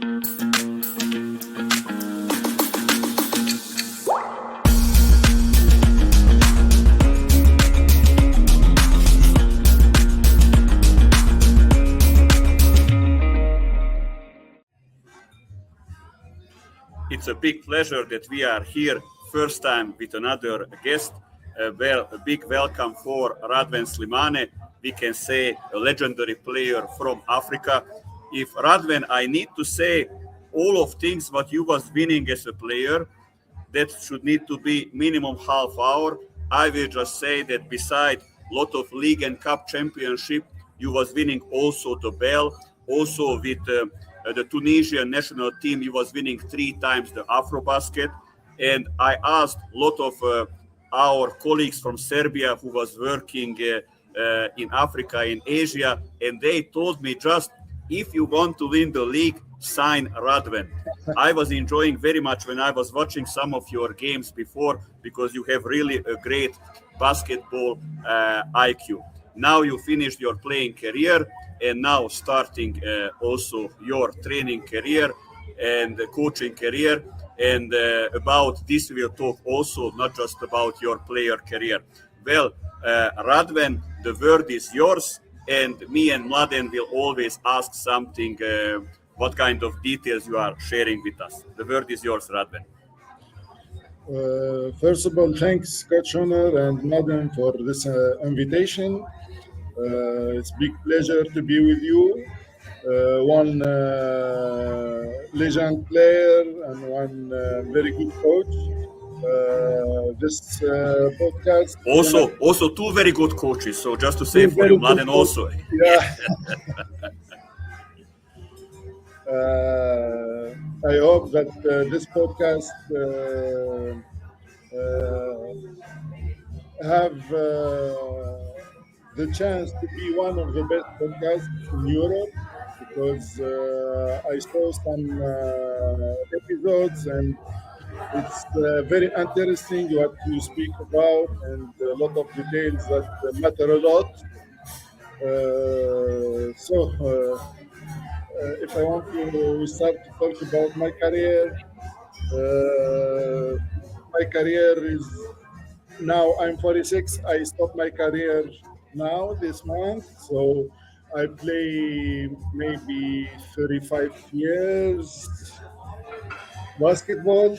It's a big pleasure that we are here first time with another guest. A big welcome for Radhouane Slimane. We can say a legendary player from Africa. If Radhouane, I need to say all of things what you was winning as a player, that should need to be minimum half hour. I will just say that beside lot of league and cup championship, you was winning also the bell, also with the Tunisian national team, you was winning 3 times the Afrobasket. And I asked a lot of our colleagues from Serbia who was working in Africa, in Asia, and they told me just, if you want to win the league, sign Radhouane. I was enjoying very much when I was watching some of your games before, because you have really a great basketball IQ. Now you finished your playing career and now starting also your training career and coaching career. And about this we'll talk also, not just about your player career. Well, Radhouane, the word is yours, and me and Mladen will always ask something, what kind of details you are sharing with us. The word is yours, Radhouane. First of all, thanks, Coach Hunor and Mladen, for this invitation. It's a big pleasure to be with you. One legend player and one very good coach. This podcast. Also 2 very good coaches. So just to say for you, Mladen also. Yeah. I hope that this podcast have the chance to be one of the best podcasts in Europe, because I saw some episodes and it's very interesting what you speak about, and a lot of details that matter a lot. If I want to start to talk about my career is now I'm 46. I stopped my career now this month, so I play maybe 35 years basketball.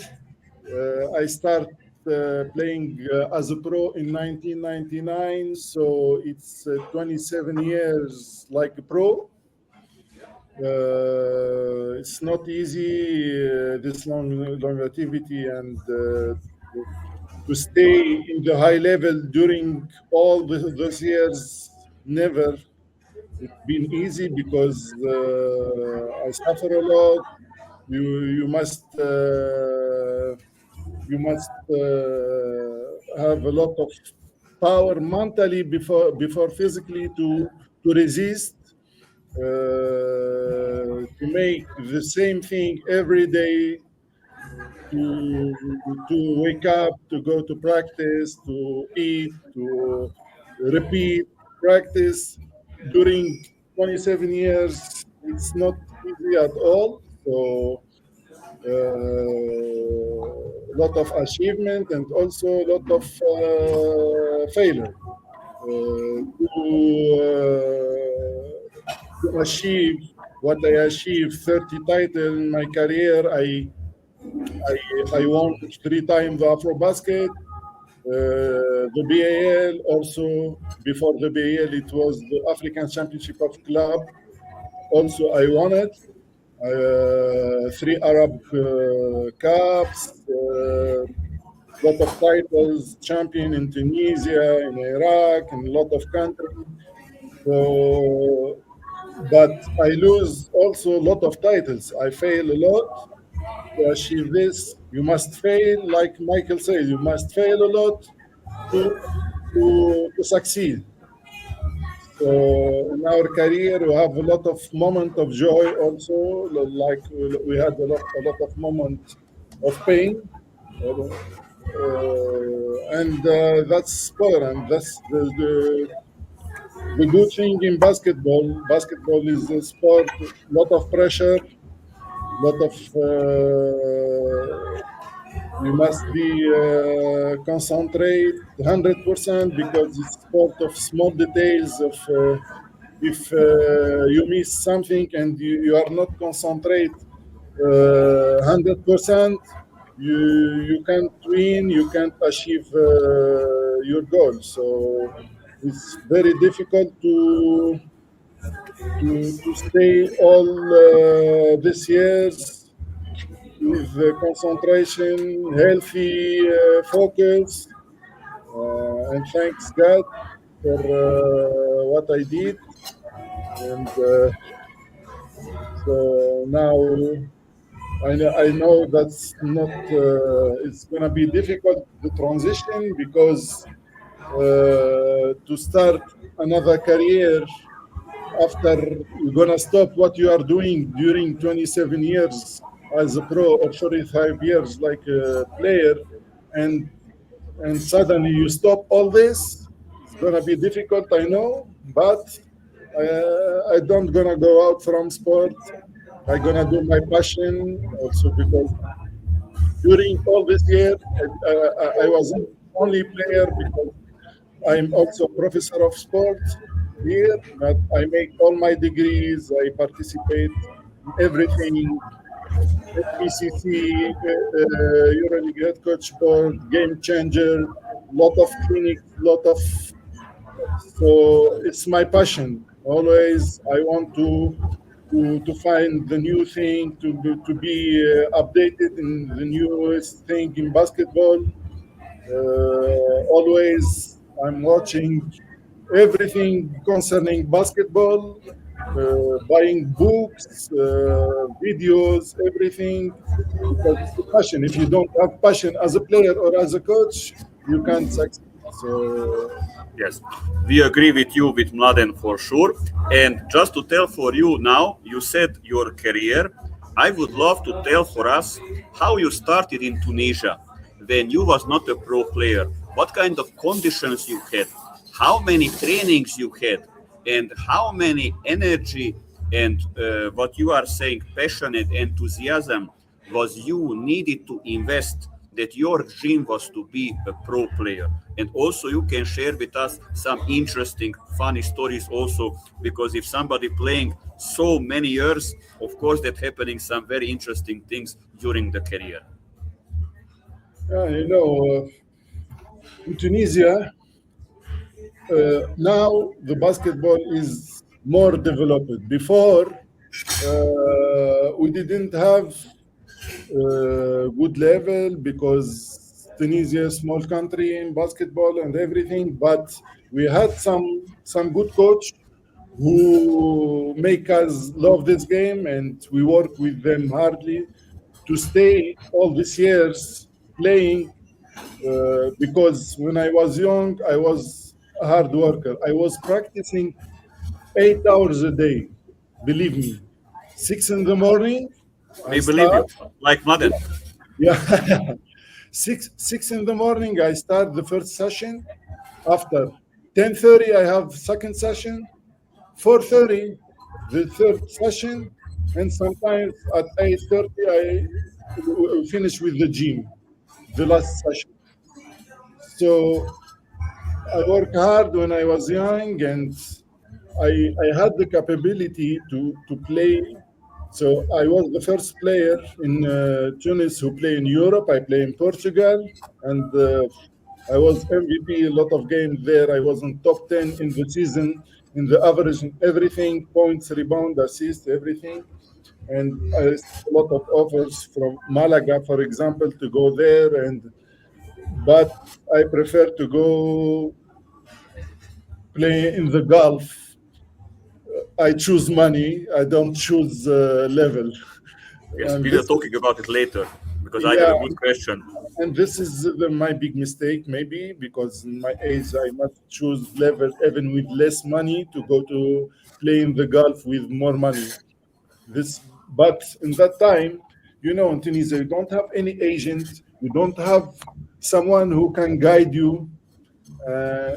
I start playing as a pro in 1999, so it's 27 years like a pro. It's not easy, this longevity, and to stay in the high level during all those years, never it's been easy, because I suffer a lot. You must have a lot of power mentally before physically to resist. To make the same thing every day, to wake up, to go to practice, to eat, to repeat practice during 27 years, it's not easy at all. So a lot of achievement and also a lot of failure. To achieve what I achieved, 30 titles in my career. I won 3 times the Afrobasket, the BAL. Also, before the BAL, it was the African Championship of Club. Also, I won it. 3 Arab Cups, lot of titles, champion in Tunisia, in Iraq, in a lot of countries. So, but I lose also a lot of titles. I fail a lot. To achieve this, you must fail, like Michael says, you must fail a lot to succeed. So in our career, we have a lot of moment of joy also, like we had a lot of moment of pain. And that's sport, and that's the good thing in basketball. Basketball is a sport, lot of pressure, lot of you must be concentrate 100% because it's part of small details of if you miss something and you are not concentrate 100%, you can't win, you can't achieve your goal. So it's very difficult to stay all these years with concentration, healthy focus, and thanks God for what I did. And so now I know that's not. It's gonna be difficult the transition because to start another career after you're gonna stop what you are doing during 27 years as a pro or 45 years like a player, and suddenly you stop all this. It's gonna be difficult, I know, but I don't gonna go out from sport. I gonna do my passion also because during all this year I wasn't only player because I'm also professor of sport here, but I make all my degrees. I participate in everything. BCC, EuroLeague head coach board, game changer, lot of clinics, lot of. So it's my passion. Always, I want to find the new thing, to be updated in the newest thing in basketball. Always, I'm watching everything concerning basketball, buying books, videos, everything, because it's a passion. If you don't have passion as a player or as a coach, you can't succeed. So Yes, we agree with you with Mladen for sure. And just to tell for you now, you said your career. I would love to tell for us how you started in Tunisia when you was not a pro player. What kind of conditions you had, how many trainings you had, and how many energy and what you are saying, passion and enthusiasm was you needed to invest that your dream was to be a pro player. And also you can share with us some interesting funny stories also, because if somebody playing so many years, of course that happening some very interesting things during the career. yeah, in Tunisia now the basketball is more developed. Before we didn't have good level because Tunisia is a small country in basketball and everything, but we had some good coach who make us love this game, and we work with them hardly to stay all these years playing. Because when I was young, I was a hard worker. I was practicing 8 hours a day. Believe me, 6 in the morning I We believe start. you, like Mladen. Yeah, six in the morning I start the first session. After 10:30 I have second session. 4:30 the third session, and sometimes at 8:30 I finish with the gym, the last session. So I work hard when I was young, and I had the capability to play. So I was the first player in Tunis who play in Europe. I play in Portugal, and I was MVP a lot of games there. I was in top 10 in the season, in the average, in everything, points, rebound, assist, everything. And I received a lot of offers from Malaga, for example, to go there, but I prefer to go play in the Gulf. I choose money. I don't choose level. Yes, And we will this, talking about it later because I got yeah, a good question. and this is my big mistake, maybe because in my age I must choose level even with less money to go to play in the Gulf with more money. This, but in that time, in Tunisia, you don't have any agent. You don't have someone who can guide you.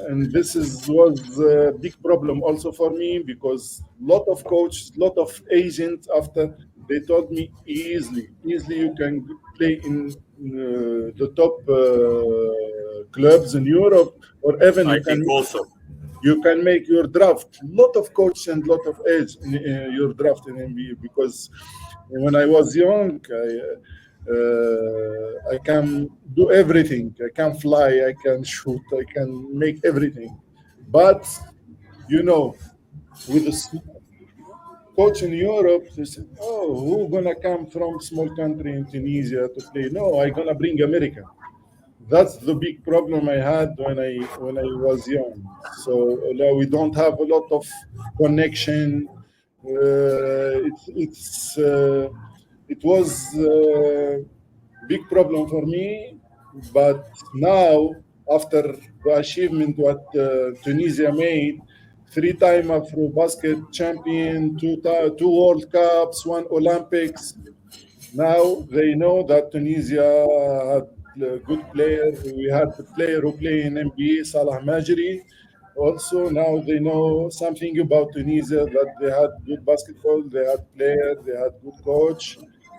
And this was a big problem also for me because lot of coaches, lot of agents after they told me easily you can play in the top clubs in Europe, or even I think also. you can make your draft. Lot of coach and lot of age in your draft in NBA, because when I was young, I can do everything. I can fly, I can shoot, I can make everything. But you know, with a coach in Europe, they said, "Oh, who gonna come from small country in Tunisia to play? No, I gonna bring America." That's the big problem I had when I was young. So we don't have a lot of connection. It was a big problem for me, but now after the achievement what Tunisia made, three-time Afro-basket champion, two World Cups, one Olympics. Now they know that Tunisia had a good player. We had the player who play in NBA, Salah Majri. Also, now they know something about Tunisia, that they had good basketball, they had players, they had good coach,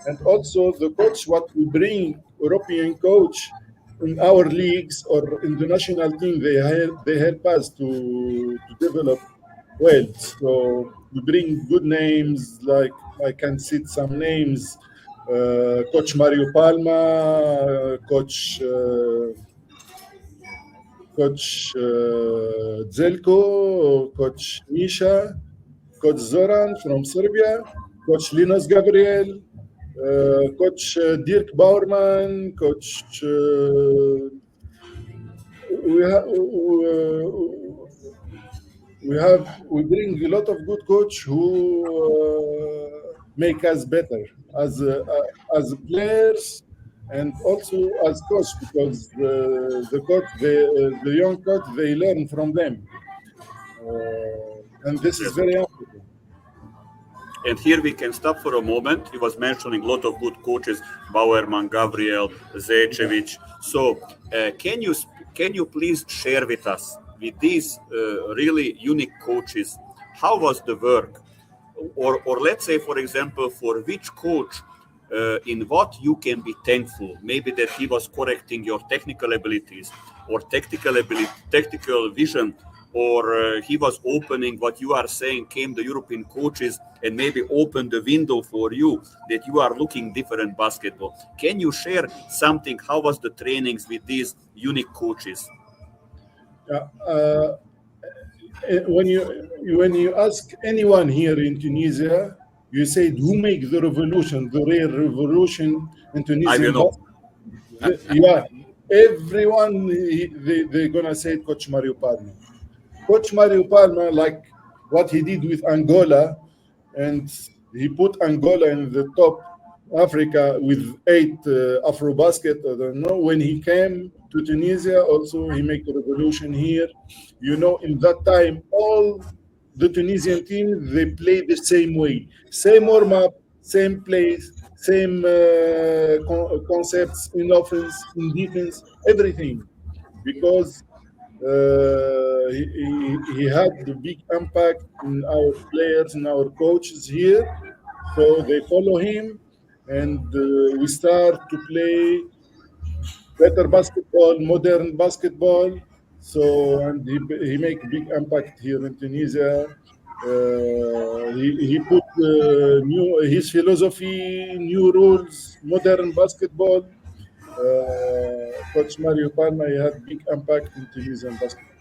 and also the coach what we bring, European coach in our leagues or in the national team, they help us to develop well. So we bring good names, like I can cite some names. Coach Mario Palma, Coach Zelko, Coach Misha, Coach Zoran from Serbia, Coach Linus Gabriel, Coach Dirk Bauerman, Coach. We have we bring a lot of good coach who make us better as players and also as coach, because the coach, the young coach, they learn from them, and this is Yes. very important. And here we can stop for a moment. He was mentioning a lot of good coaches: Bauerman, Gabriel, Zečević. So, can you please share with us, with these really unique coaches, how was the work, or let's say, for example, for which coach, in what you can be thankful? Maybe that he was correcting your technical abilities, or tactical vision, or he was opening what you are saying, came the European coaches and maybe opened the window for you that you are looking different basketball. Can you share something? How was the trainings with these unique coaches? When you ask anyone here in Tunisia, you said who make the revolution, the real revolution in I will Tunisian know. basketball. Yeah, everyone they're gonna say Coach Mario Palma. Coach Mario Palma, like what he did with Angola, and he put Angola in the top Africa with 8 Afro-basket. I don't know. When he came to Tunisia, also he made a revolution here. In that time, all the Tunisian team, they play the same way. Same warm-up, same plays, same concepts in offense, in defense, everything. Because he had the big impact in our players and our coaches here. So they follow him, and we start to play better basketball, modern basketball. So, and he make big impact here in Tunisia. He put new his philosophy, new rules, modern basketball. Coach Mario Palma, he had big impact in Tunisian basketball.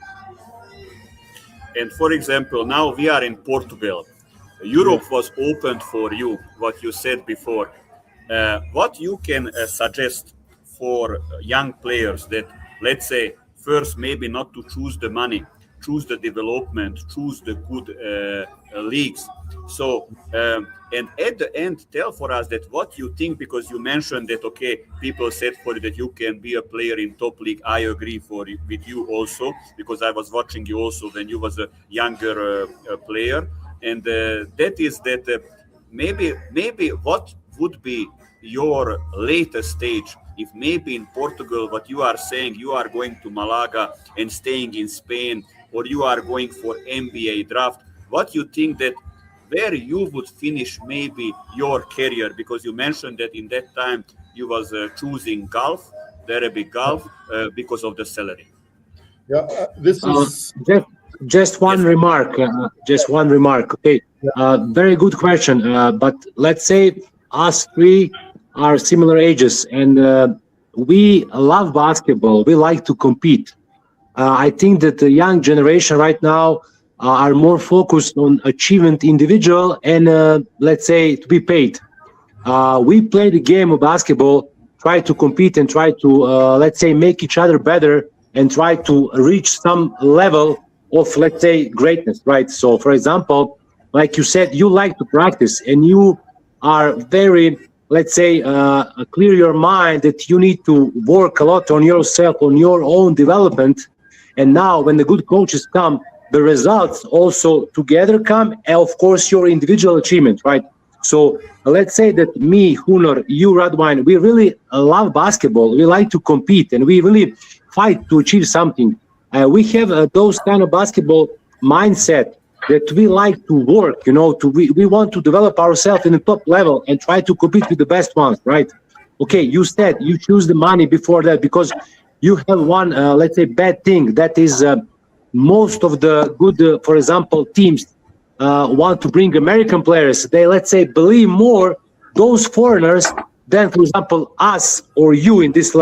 And for example, now we are in Portugal. Yeah. Europe was opened for you, what you said before. What you can suggest for young players that, let's say, first maybe not to choose the money, choose the development, choose the good leagues. So, and at the end, tell for us that what you think, because you mentioned that, okay, people said for you that you can be a player in top league. I agree with you also, because I was watching you also when you was a younger player. And that is that maybe what would be your latest stage, if maybe in Portugal, what you are saying, you are going to Malaga and staying in Spain, or you are going for NBA draft, what you think that where you would finish maybe your career? Because you mentioned that in that time you was choosing golf, the Arabic golf, because of the salary. Yeah, this is Just one Yes. remark. Just one remark. Okay. Very good question. But let's say us three are similar ages, and we love basketball. We like to compete. I think that the young generation right now are more focused on achievement individual and let's say to be paid. We play the game of basketball, try to compete and try to let's say make each other better and try to reach some level of let's say greatness, right? So for example, like you said, you like to practice and you are very let's say clear your mind that you need to work a lot on yourself, on your own development. And now when the good coaches come, the results also together come, and of course your individual achievement, right? So let's say that me, Hunor, you, Radhouane, we really love basketball. We like to compete and we really fight to achieve something. We have those kind of basketball mindset that we like to work, we want to develop ourselves in the top level and try to compete with the best ones, right? Okay, you said you choose the money before that because you have one, let's say, bad thing. That is most of the good, for example, teams want to bring American players. They, let's say, believe more those foreigners than, for example, us or you in this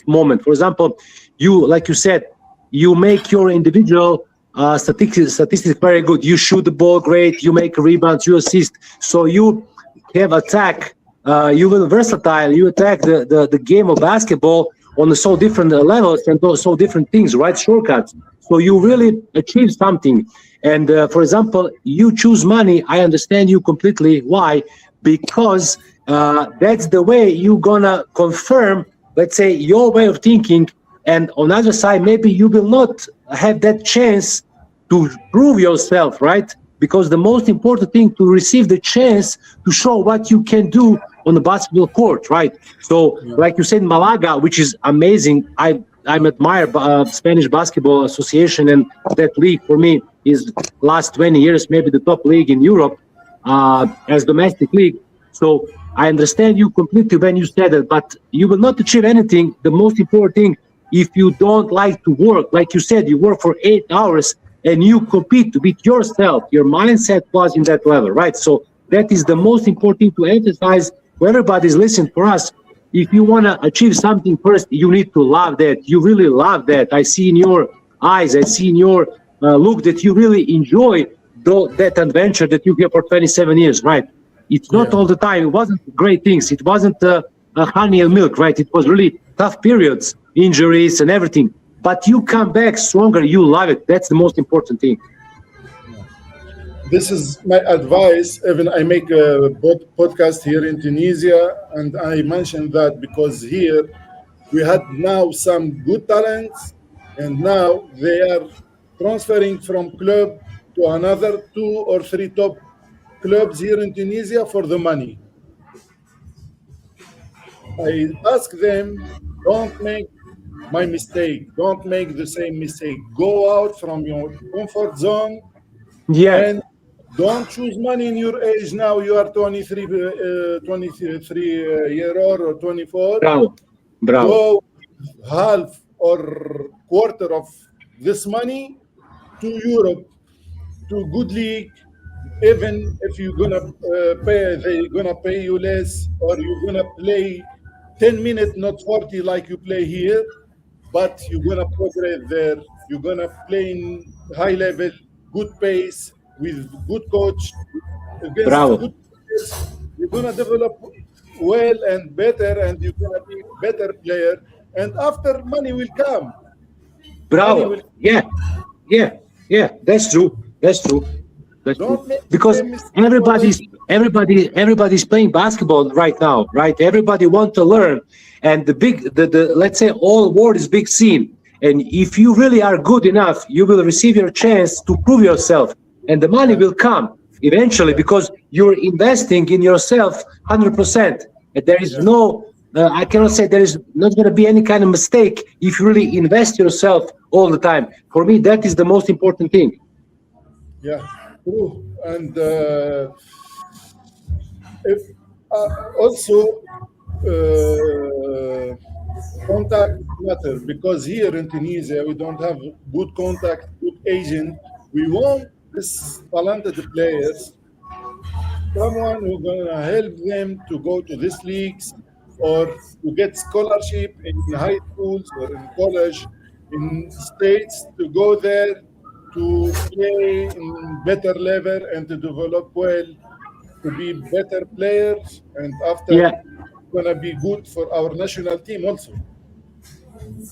moment. For example, you, like you said, you make your individual statistics very good. You shoot the ball great. You make rebounds. You assist. So you have attack. You will versatile. You attack the game of basketball on so different levels and so different things, right? Shortcuts. So you really achieve something. And for example, you choose money. I understand you completely. Why? Because that's the way you're gonna confirm, let's say, your way of thinking. And on the other side, maybe you will not have that chance to prove yourself, right? Because the most important thing to receive the chance to show what you can do on the basketball court, right? So, like you said, Malaga, which is amazing. I admire Spanish Basketball Association, and that league for me is last 20 years maybe the top league in Europe as domestic league. So I understand you completely when you said it, but you will not achieve anything. The most important thing, if you don't like to work, like you said, you work for 8 hours and you compete with yourself, your mindset was in that level, right? So that is the most important thing to emphasize. Everybody's listening for us. If you want to achieve something first, you need to love that. You really love that. I see in your eyes, I see in your look that you really enjoy that adventure that you have for 27 years, right? It's not all the time. It wasn't great things. It wasn't honey and milk, right? It was really tough periods, injuries and everything. But you come back stronger. You love it. That's the most important thing. This is my advice. Even I make a podcast here in Tunisia, and I mentioned that because here we had now some good talents, and now they are transferring from club to another 2 or 3 top clubs here in Tunisia for the money. I ask them, don't make my mistake. Don't make the same mistake. Go out from your comfort zone. Yeah. And don't choose money in your age now. You are 23 year old or 24. Bravo. Go half or quarter of this money to Europe, to good league. Even if you're gonna they're gonna pay you less, or you're gonna play 10 minutes, not 40 like you play here, but you're gonna progress there. You're gonna play in high level, good pace, with good coach, against Bravo. good players. You're gonna develop well and better, and you're gonna be better player. And after, money will come. Bravo. Yeah. That's true. That's true. Because everybody's playing basketball right now, right? Everybody wants to learn, and the let's say all world is big scene. And if you really are good enough, you will receive your chance to prove yourself, and the money will come eventually because you're investing in yourself 100%. And there is no, I cannot say there is not going to be any kind of mistake if you really invest yourself all the time. For me, that is the most important thing. Yeah, true. And if also contact matter, because here in Tunisia we don't have good contact, good agent. We want this talented players, someone who's gonna help them to go to these leagues or to get scholarship in high schools or in college in states, to go there to play in better level and to develop well, to be better players, and after Yeah, gonna be good for our national team also.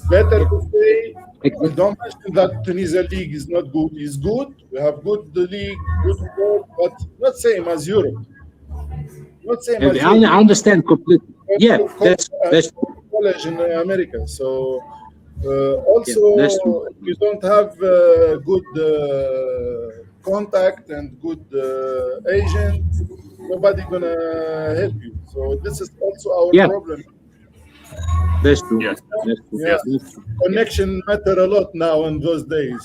Better to say, I don't mention that Tunisia league is not good. It's good. We have good league, good sport, but not same as Europe. Not same as I Europe. understand completely. Yeah, that's College in America. So yeah, also, that's true. if you don't have good contact and good agent, nobody gonna help you. So this is also our Yeah, problem. that's true. Yes, That's true. Yeah, yes, That's true. connection matter a lot now in those days.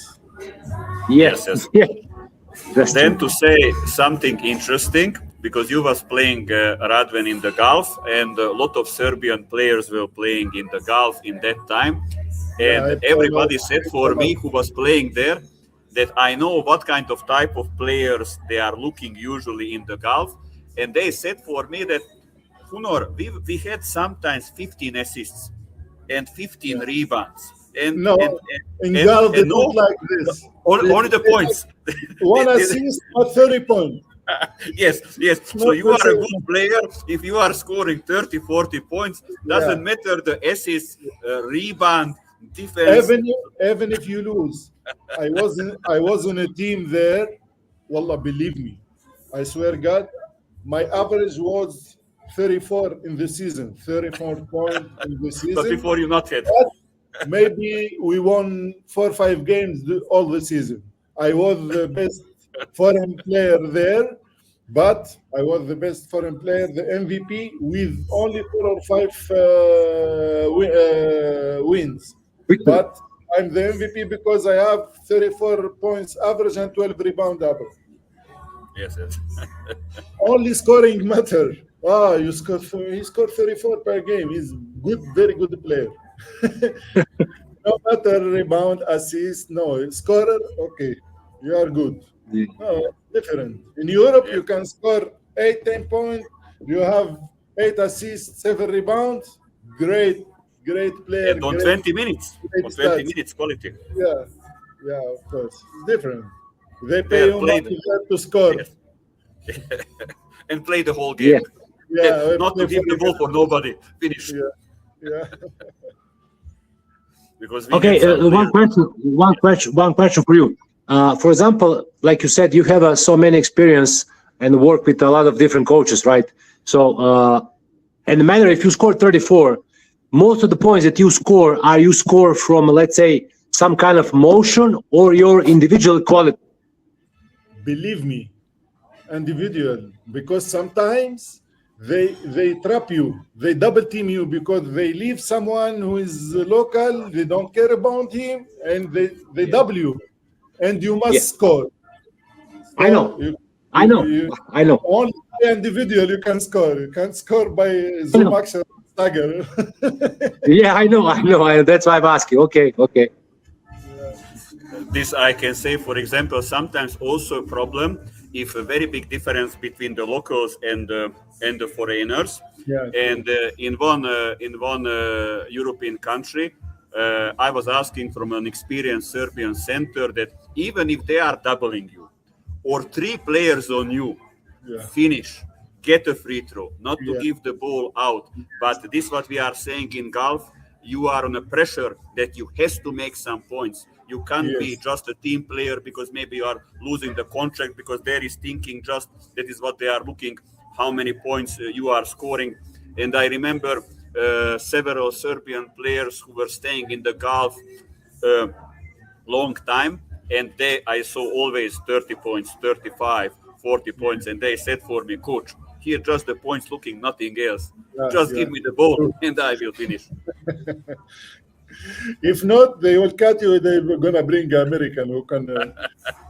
yes, Yes, yes. yeah, that's Then true. to say something interesting, because you was playing Radwan in the Gulf, and a lot of Serbian players were playing in the Gulf in that time, Yeah, and I follow. everybody said for me who was playing there that I know what kind of type of players they are looking usually in the Gulf, and they said for me that Hunor, we had sometimes 15 assists and 15 Yeah. rebounds, and No, and in Gulf and it's not no, like this. only the They have points. one They- assist for 30 points. yes, yes. So Not you the are a same. good player. If you are scoring 30, 40 points, Yeah. doesn't matter the assist, rebound, defense. Even if you lose, I was on a team there. Wallah, believe me, I swear God, my average was 34 in the season, 34 points in the But season. before you not had. But maybe we won 4 or 5 games all the season. I was the best foreign player there, but I was the best foreign player, the MVP, with only 4 or 5 wins. Victory. But I'm the MVP because I have 34 points average and 12 rebound average. Yes, yes. Only scoring matter. Ah, he scored 34 per game. He's good, very good player. No matter rebound, assist, no scorer. Okay, you are good. Yeah. No, different. In Europe, Yeah. you can score 8, 10 points. You have 8 assists, 7 rebounds. Great, great player. And on Great, 20 minutes, great on 20 stats. minutes quality. Yeah, yeah, of course. It's different. They pay There you played. money there to score. Yes. And play the whole Yeah. game. Yeah, we Not to play give the for ball for nobody. Finish. Yeah, yeah. Because we Okay, had some one question for you. For example, like you said, you have so many experience and work with a lot of different coaches, right? So, and no matter if you score 34, most of the points that you score from, let's say, some kind of motion or your individual quality. Believe me, individual, because sometimes they trap you, they double team you because they leave someone who is local, they don't care about him, and they double you, and you must Yeah. score. I know. You, I know. I know. only by individual you can score. You can't score by zoom action stagger. Yeah, I know. That's why I'm asking. Okay. this I can say, for example, sometimes also a problem if a very big difference between the locals and the foreigners. Yeah. And in one European country, I was asking from an experienced Serbian center that even if they are doubling you or 3 players on you, finish, get a free throw, not to give the ball out. But this what we are saying in golf. You are on a pressure that you has to make some points. You can't be just a team player because maybe you are losing the contract because there is thinking just that is what they are looking, how many points you are scoring. And I remember several Serbian players who were staying in the Gulf long time, and I saw always 30 points, 35, 40 points, and they said for me, coach, here just the points looking, nothing else. Just give me the ball and I will finish. If not, they will cut you. They're gonna bring an American who can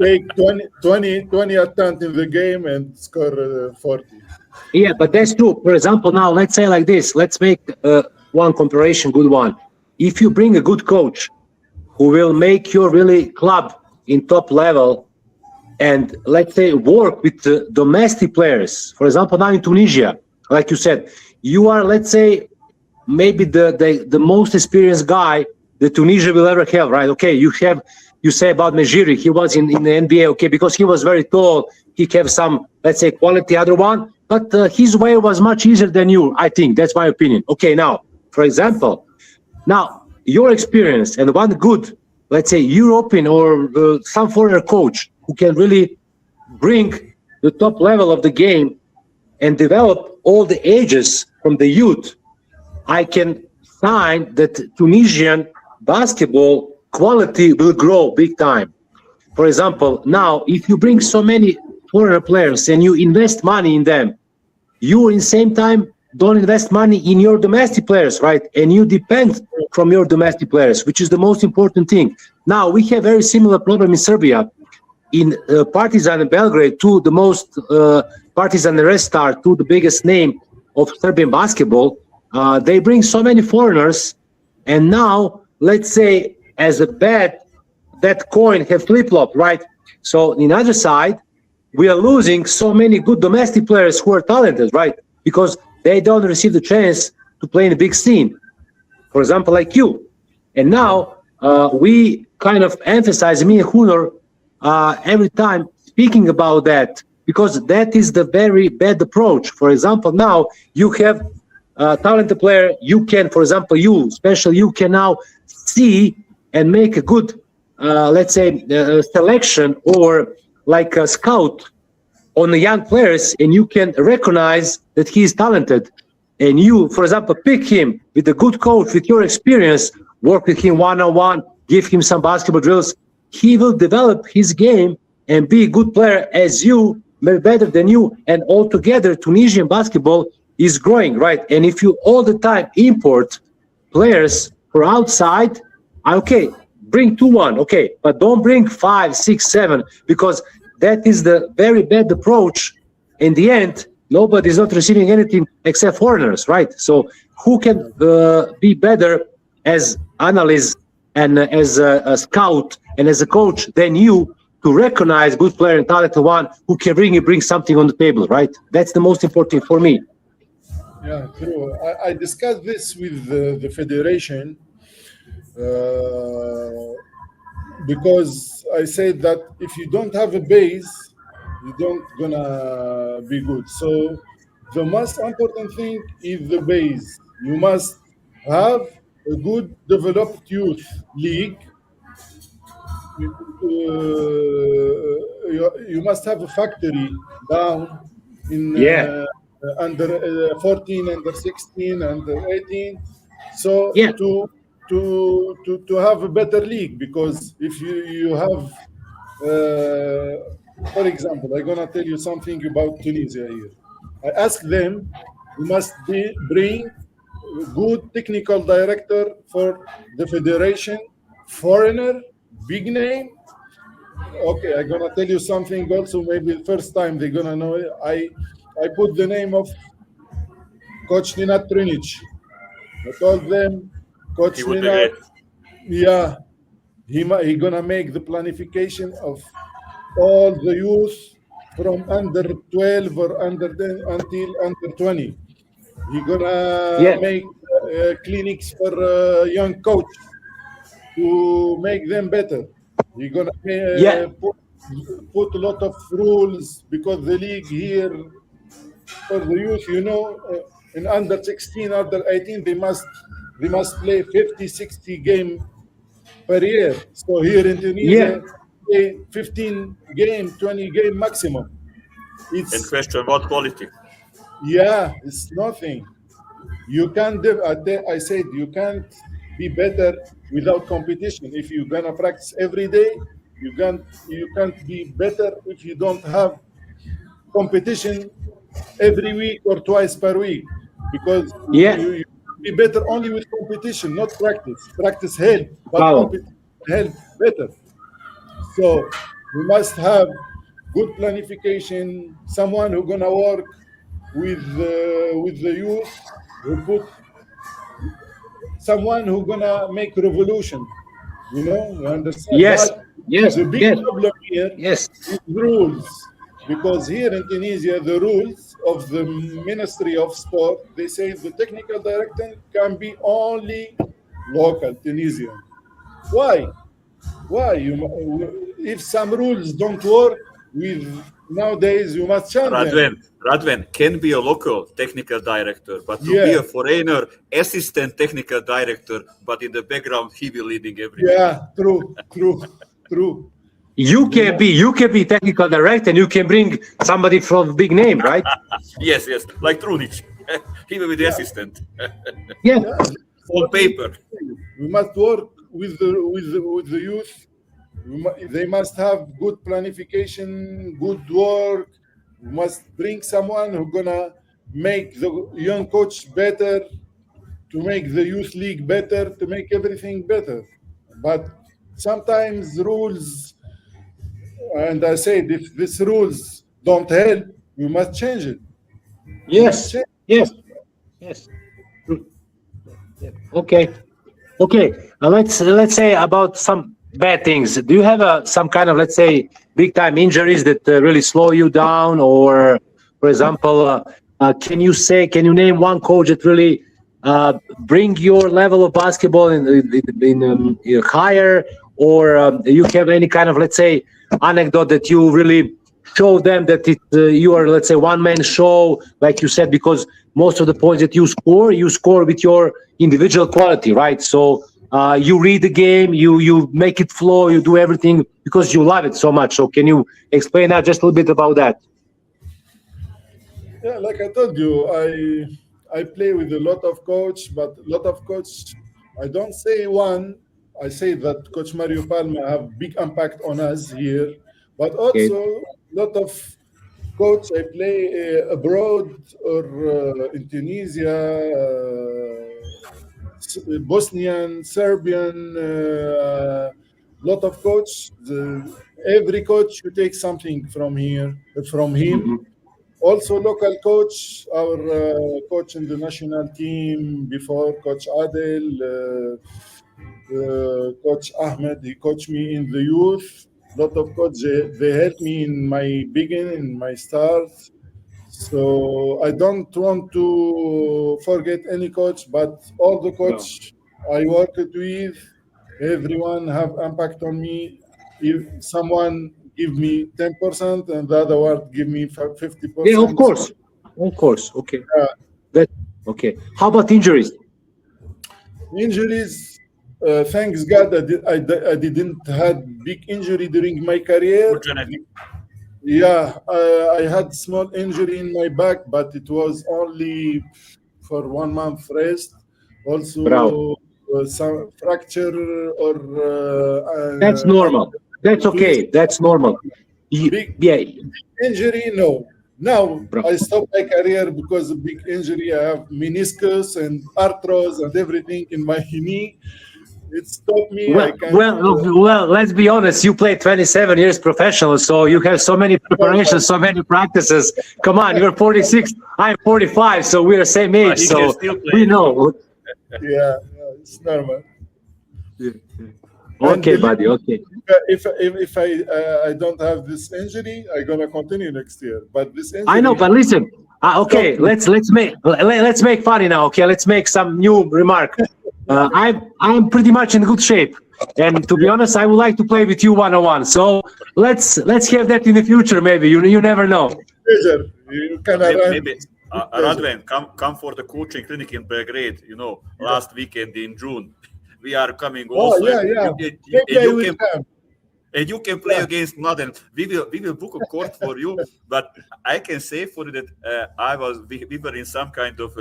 take 20 attempts in the game and score 40. Yeah, but that's true. For example, now let's say like this. Let's make one comparison, good one. If you bring a good coach who will make your really club in top level, and let's say work with the domestic players. For example, now in Tunisia, like you said, you are, let's say, maybe the most experienced guy that Tunisia will ever have, right? Okay, you say about Mejiri, he was in the NBA, okay, because he was very tall, he have some, let's say, quality other one, but his way was much easier than you, I think. That's my opinion. Okay, now, for example, now your experience and one good, let's say, European or some foreigner coach who can really bring the top level of the game and develop all the ages from the youth, I can sign that Tunisian basketball quality will grow big time. For example, now, if you bring so many foreign players and you invest money in them, you in the same time don't invest money in your domestic players, right? And you depend from your domestic players, which is the most important thing. Now, we have very similar problem in Serbia. In Partizan and Belgrade, two the most Partizan and Red Star, two the biggest name of Serbian basketball, they bring so many foreigners, and now let's say as a bet, that coin have flip-flopped, right? So in the other side, we are losing so many good domestic players who are talented, right? Because they don't receive the chance to play in the big scene. For example, like you. And now we kind of emphasize, me and Hunor, every time speaking about that, because that is the very bad approach. For example, now you have a talented player, you can, for example, you can now see and make a good, let's say, selection or like a scout on the young players, and you can recognize that he is talented. And you, for example, pick him with a good coach, with your experience, work with him one-on-one, give him some basketball drills. He will develop his game and be a good player as you, maybe better than you. And altogether, Tunisian basketball is growing, right? And if you all the time import players from outside, okay, bring 2-1, okay, but don't bring 5, 6, 7, because that is the very bad approach. In the end, nobody is not receiving anything except foreigners, right? So who can be better as analyst and as a scout and as a coach than you to recognize good player and talented one who can bring something on the table, right? That's the most important for me. Yeah, true. I discussed this with the federation because I said that if you don't have a base, you don't gonna be good. So the most important thing is the base. You must have a good developed youth league. You must have a factory down in under 14, under 16, under 18. So to have a better league, because if you have, for example, I'm gonna tell you something about Tunisia here. I asked them, you must bring a good technical director for the federation, foreigner, big name. Okay, I'm gonna tell you something also. Maybe the first time they're gonna know it. I put the name of Coach Ninat Trinic. I told them, Coach Ninat, yeah, he gonna make the planification of all the youth from under 12 or under 10 until under 20. He gonna make clinics for young coach to make them better. He gonna put a lot of rules, because the league here for the youth, in under 16, under 18, they must play 50, 60 game per year. So here in Tunisia, play 15 game, 20 game maximum. It's in question what quality? Yeah, it's nothing. You can't. I said you can't be better without competition. If you're gonna practice every day, you can't be better if you don't have competition every week or twice per week, because you be better only with competition, not practice. Practice help, but Bravo. competition help better. So we must have good planification. Someone who's gonna work with the youth. We put someone who's gonna make revolution. You understand? Yes, But yes, the big yes, problem here yes. is rules, because here in Tunisia, the rules of the Ministry of Sport, they say the technical director can be only local Tunisian. Why? Why? If some rules don't work, with nowadays you must change them. Radhouane can be a local technical director, but to be Yeah. a foreigner assistant technical director, but in the background he will leading everything. Yeah, true. You can be technical director, and you can bring somebody from big name, right? Yes, like Trunic. He will be the assistant Yeah. Yeah. on paper. We must work with the youth. They must have good planification, good work. We must bring someone who's gonna make the young coach better, to make the youth league better, to make everything better. But sometimes rules, and I said, if these rules don't help, we must change it. Yes. Yes. Yes. Okay. Okay. Let's say about some bad things. Do you have some kind of, let's say, big time injuries that really slow you down, or, for example, can you name one coach that really bring your level of basketball in higher, or you have any kind of, let's say, anecdote that you really show them that you are, let's say, one man show, like you said, because most of the points that you score with your individual quality, right? So you read the game, you make it flow, you do everything because you love it so much. So can you explain that just a little bit about that? Yeah, like I told you, I play with a lot of coach, but a lot of coach, I don't say one. I say that Coach Mario Palma have big impact on us here, but also a lot of coach I play abroad or in Tunisia, Bosnian, Serbian, lot of coach. Every coach you take something from him. Mhm. Also, local coach, our coach in the national team before, Coach Adel, Coach Ahmed, he coached me in the youth. Lot of coach, they helped me in my beginning, in my start. So I don't want to forget any coach, but all the coach I worked with, everyone have impact on me. If someone give me 10% and the other one give me 50%. Yeah, of course. Okay. Yeah. That okay. How about injuries? Injuries, thanks God, I didn't had big injury during my career. Good genetic. Yeah, I had small injury in my back, but it was only for 1 month rest. Also, Bravo. some fracture or That's normal. That's okay. That's normal. Big Yeah. injury, no. Now Bravo. I stopped my career because of big injury. I have meniscus and arthros and everything in my knee. It stopped me. I can't. Well, let's be honest. You played 27 years professional, so you have so many preparations, so many practices. Come on, you're 46. I'm 45, so we're the same age. He So can still play. we know. Yeah, it's normal. Okay, buddy. Okay. If I don't have this injury, I'm gonna continue next year. But this injury, I know, but listen. Okay, let's make funny now. Okay, let's make some new remark. I'm pretty much in good shape, and to be honest, I would like to play with you one-on-one. So let's have that in the future. Maybe you never know. pleasure. You can Maybe Radhouane, come for the coaching clinic in Belgrade. Last weekend in June, we are coming also. Oh yeah. And you can play against Mladen. We will book a court for you, but I can say for you that we were in some kind of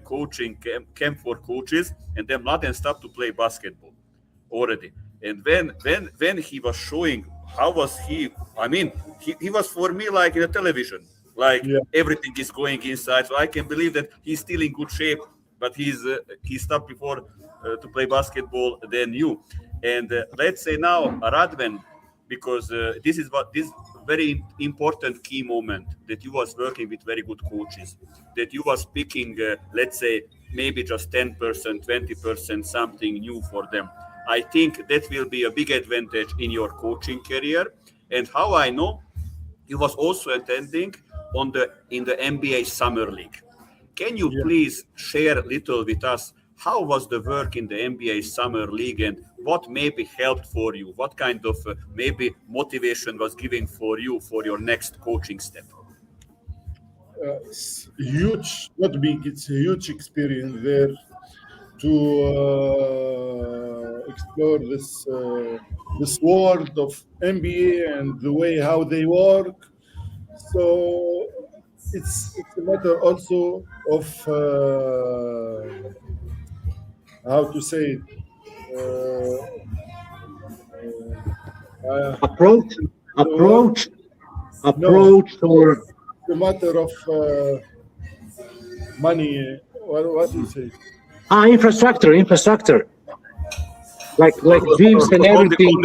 coaching camp for coaches, and then Mladen stopped to play basketball already. And when he was showing how was he, I mean, he was for me like in a television, everything is going inside. So I can believe that he's still in good shape but he stopped before to play basketball than you. And let's say now Radhouane, because this very important key moment that you was working with very good coaches, that you was picking, let's say maybe just 10%, 20%, something new for them. I think that will be a big advantage in your coaching career. And how I know, he was also attending in the NBA Summer League. Can you please share a little with us how was the work in the NBA Summer League and what maybe helped for you? What kind of maybe motivation was given for you for your next coaching step? It's huge, not big. It's a huge experience there to explore this world of NBA and the way how they work. So it's a matter also of how to say it. Approach, No, or it's a matter of money. What do you say? infrastructure, like gyms and everything,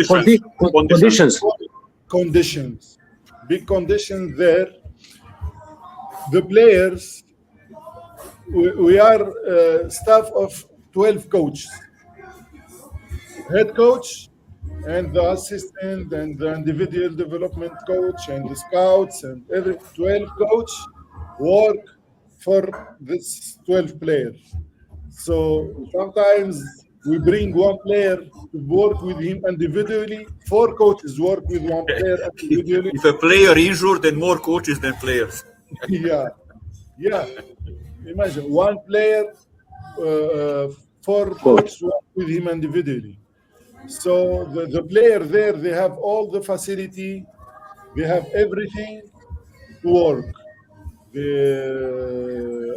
Conditions, big conditions there. The players, we are staff of 12 coaches, head coach, and the assistant, and the individual development coach, and the scouts, and every 12 coach work for this 12 players. So sometimes we bring one player to work with him individually. 4 coaches work with one player individually. If a player injured, then more coaches than players. Yeah. Imagine one player, 4 coaches work with him individually. So the player there, they have all the facility, they have everything to work.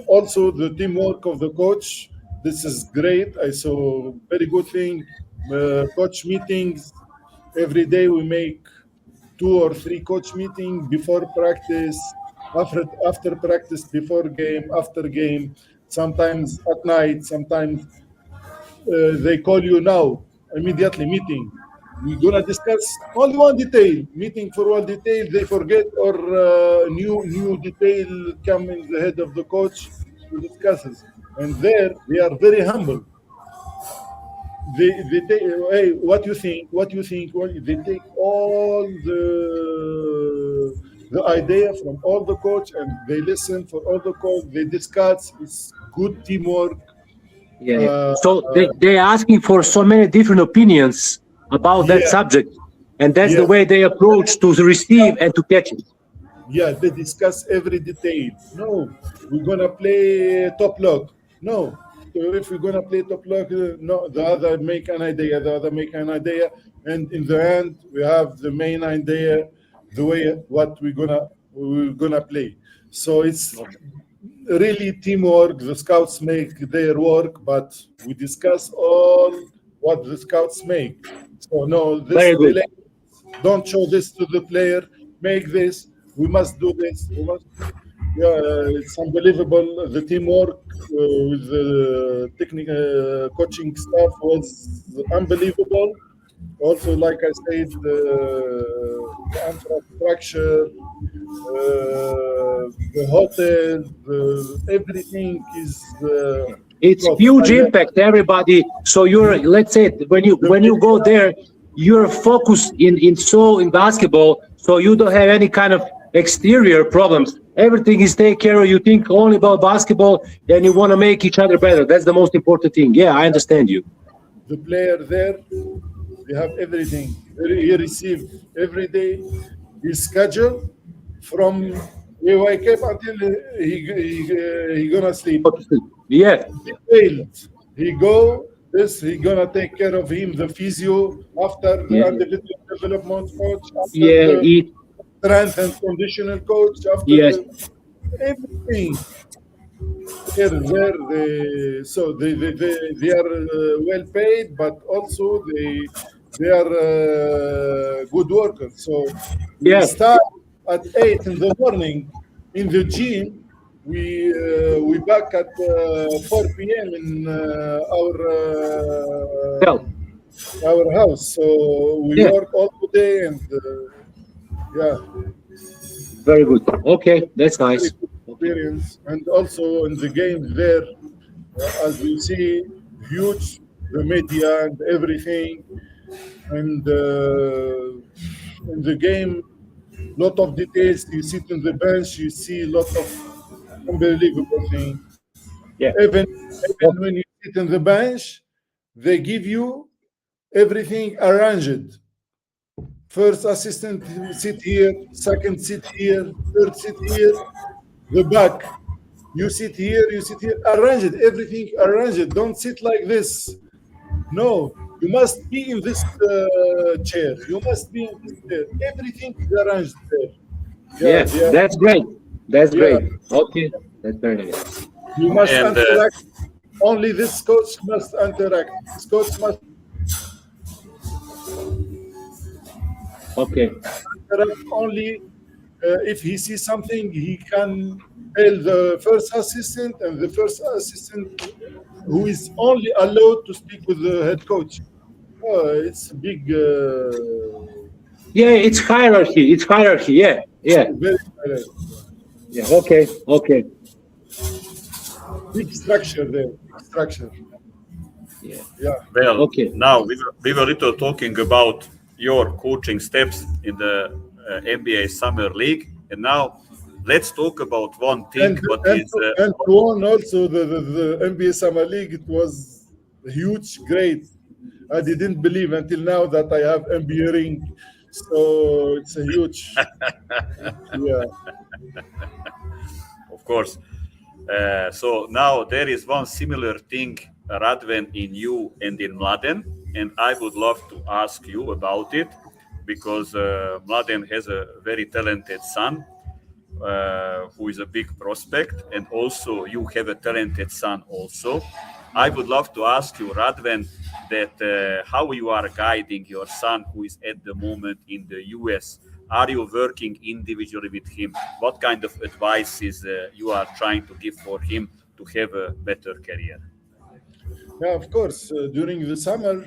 Also the teamwork of the coach. This is great. I saw very good thing. Coach meetings every day. We make 2 or 3 coach meetings before practice, after practice, before game, after game. Sometimes at night. Sometimes they call you now immediately meeting. We're gonna discuss only one detail. Meeting for one detail. They forget or new detail come in the head of the coach to discuss it. And there they are very humble. They take, hey, what you think? They take all the idea from all the coach, and they listen for all the coach. They discuss. It's good teamwork. So they're asking for so many different opinions about that subject, and that's the way they approach to receive and to catch it. Yeah, they discuss every detail. No, we're gonna play top lock. No, if we're gonna play top lock, no, the other make an idea, and in the end we have the main idea, the way what we're gonna play. So it's really teamwork. The scouts make their work, but we discuss all what the scouts make. So no, don't show this to the player. Make this. We must do this. It's unbelievable. The teamwork with the technical coaching staff was unbelievable. Also, like I said, the infrastructure, the hotel, everything is. It's huge impact, everybody. So let's say when you go there, you're focused in basketball, so you don't have any kind of exterior problems. Everything is taken care of. You think only about basketball, and you want to make each other better. That's the most important thing. Yeah, I understand you. The player there, they have everything. He received every day his schedule from he wake up until he gonna sleep. Yeah. He go. He gonna take care of him, the physio, after the individual development coach, after the strength and conditional coach, after everything. They are well paid, but also they are good workers. So we start at 8 in the morning in the gym we back at 4 p.m. in our house. So we work all day and yeah. Very good. Okay, that's nice. Experience. And also in the game there, as you see, huge the media and everything. And in the game, lot of details. You sit on the bench, you see a lot of unbelievable things. Yeah. Even when you sit on the bench, they give you everything arranged. First assistant sit here, second sit here, third sit here, the back. You sit here, arranged, everything arranged. Don't sit like this. No, you must be in this chair. You must be in this chair. Everything is arranged there. Yeah, that's great. That's great. Okay, that's very nice. You must interact. Only this coach must interact. This coach must interact only if he sees something, he can tell the first assistant, and the first assistant who is only allowed to speak with the head coach. It's a big. Yeah, it's hierarchy. It's hierarchy. Yeah. Very hierarchy. Yeah. Okay. Big structure there. Big structure. Yeah. Well, now we were little talking about your coaching steps in the NBA Summer League, and now let's talk about one thing. And one also the NBA Summer League. It was huge, great. I didn't believe until now that I have NBA ring, so it's a huge. Yeah. Of course. So now there is one similar thing, Radhouane, in you and in Mladen, and I would love to ask you about it, because Mladen has a very talented son who is a big prospect, and also you have a talented son also. I would love to ask you, Radhouane, that how you are guiding your son who is at the moment in the US. Are you working individually with him? What kind of advices you are trying to give for him to have a better career? Yeah, of course. During the summer,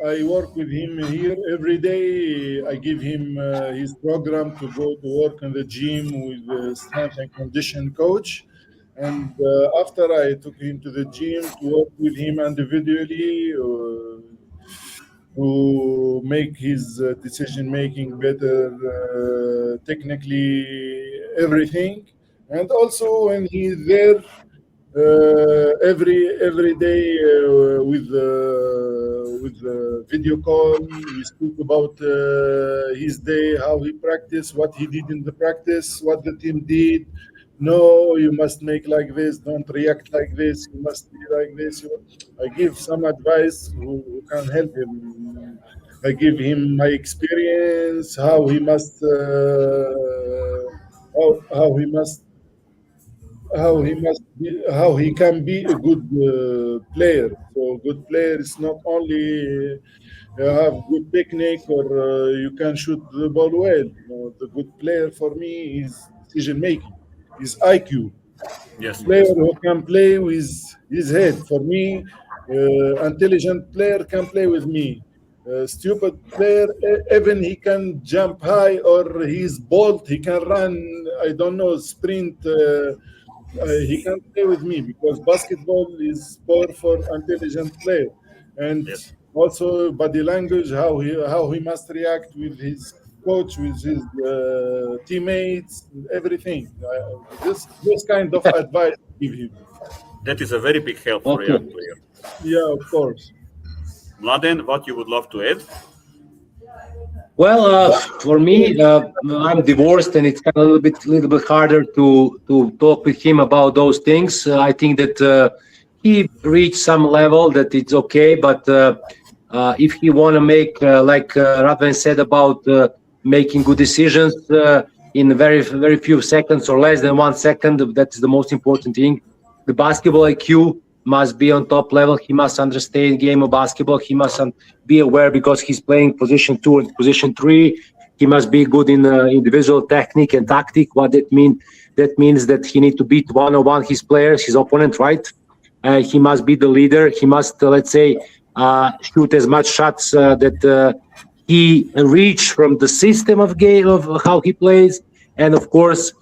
I work with him here every day. I give him his program to go to work in the gym with the strength and condition coach. And after I took him to the gym to work with him individually, to make his decision making better, technically, everything. And also when he's there every day with the video call, we speak about his day, how he practiced, what he did in the practice, what the team did. No, you must make like this. Don't react like this. You must be like this. I give some advice who can help him. I give him my experience, how he can be a good player. So good player is not only you have good technique or you can shoot the ball well. The good player for me is decision making. His IQ. Yes. Player who can play with his head. For me, intelligent player can play with me. Stupid player, even he can jump high or he's bold, he can run, I don't know, sprint. He can play with me because basketball is sport for intelligent player. And also body language, how he must react with his coach, with his teammates, everything. This kind of advice I give him. That is a very big help for a young player. Yeah, of course. Mladen, what you would love to add? Well, for me, I'm divorced, and it's kind of a little bit harder to talk with him about those things. I think that he reached some level that it's okay, but if he want to make, like Radhouane said about making good decisions in very, very few seconds or less than 1 second, that's the most important thing. The basketball IQ must be on top level. He must understand game of basketball. He must be aware because he's playing position 2 and position 3. He must be good in individual technique and tactic. What that means, That means that he needs to beat one-on-one his players, his opponent, right? He must be the leader. He must, let's say, shoot as much shots that he reach from the system of game of how he plays. And of course,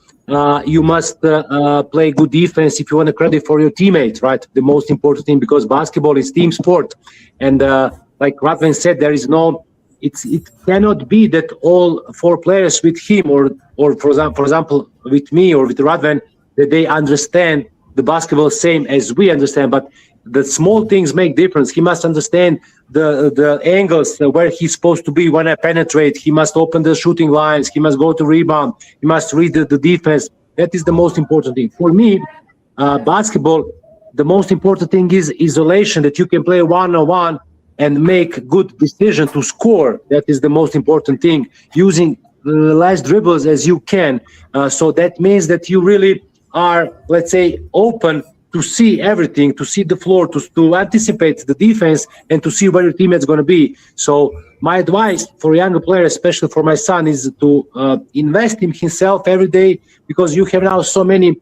you must play good defense if you want to credit for your teammates, right? The most important thing, because basketball is team sport. And like Radhouane said, there is no, it cannot be that all four players with him or for example, with me or with Radhouane, that they understand the basketball same as we understand, but the small things make difference. He must understand the angles where he's supposed to be when I penetrate. He must open the shooting lines. He must go to rebound. He must read the defense. That is the most important thing. For me, basketball, the most important thing is isolation, that you can play one-on-one and make good decision to score. That is the most important thing, using the less dribbles as you can. So that means that you really are, let's say, open to see everything, to see the floor, to anticipate the defense, and to see where your teammate's going to be. So my advice for younger players, especially for my son, is to invest in himself every day, because you have now so many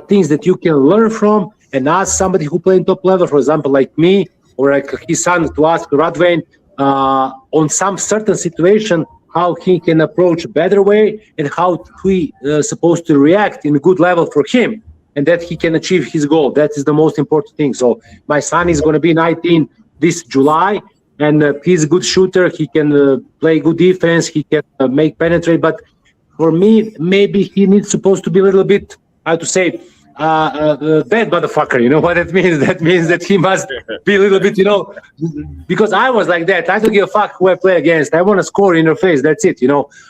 things that you can learn from, and ask somebody who plays top level, for example, like me, or like his son, to ask Radhouane on some certain situation, how he can approach better way, and how he supposed to react in a good level for him, and that he can achieve his goal. That is the most important thing. So my son is going to be 19 this July, and he's a good shooter. He can play good defense. He can make penetrate. But for me, maybe he needs supposed to be a little bit, how to say, bad motherfucker. You know what that means? That means that he must be a little bit, because I was like that. I don't give a fuck who I play against. I want to score in your face. That's it.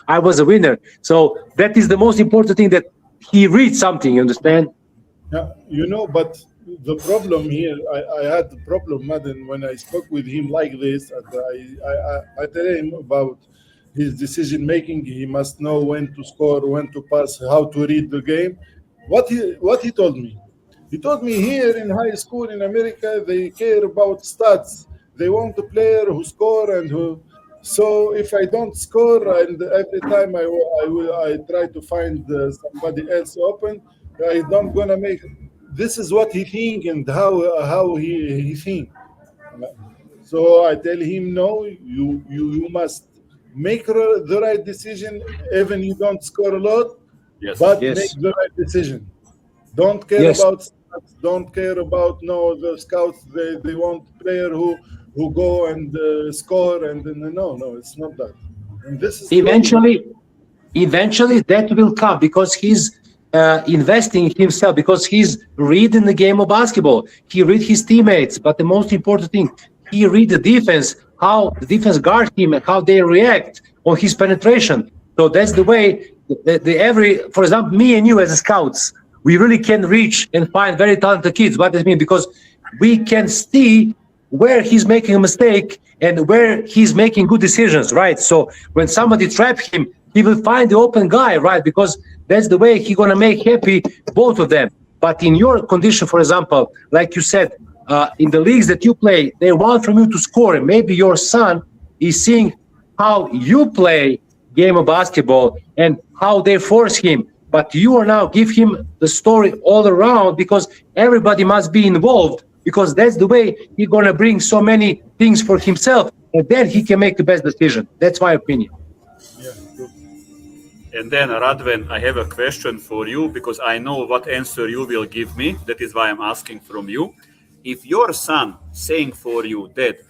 I was a winner. So that is the most important thing, that he reads something. You understand? Yeah, but the problem here, I had the problem, Mladen, when I spoke with him like this. And I tell him about his decision making. He must know when to score, when to pass, how to read the game. What he told me? He told me here in high school in America, they care about stats. They want a player who score and who. So if I don't score, and every time I try to find somebody else open, I don't gonna make. This is what he think and how he think. So I tell him, no, you must make the right decision, even you don't score a lot. Yes. But Yes. make the right decision. Don't care about stats. Don't care about the scouts. They want player who go and score, and no, it's not that. And this is Eventually that will come, because he's investing in himself, because he's reading the game of basketball. He read his teammates, but the most important thing, he read the defense, how the defense guard him and how they react on his penetration. So that's the way. For example, me and you as scouts, we really can reach and find very talented kids. What does it mean? Because we can see where he's making a mistake and where he's making good decisions, right? So when somebody traps him, he will find the open guy, right? Because that's the way he's gonna make happy both of them. But in your condition, for example, like you said, in the leagues that you play, they want from you to score. And maybe your son is seeing how you play game of basketball and how they force him, but you are now give him the story all around, because everybody must be involved, because that's the way he's going to bring so many things for himself, and then he can make the best decision. That's my opinion. Yeah. And then, Radhouane, I have a question for you, because I know what answer you will give me. That is why I'm asking from you. If your son saying for you that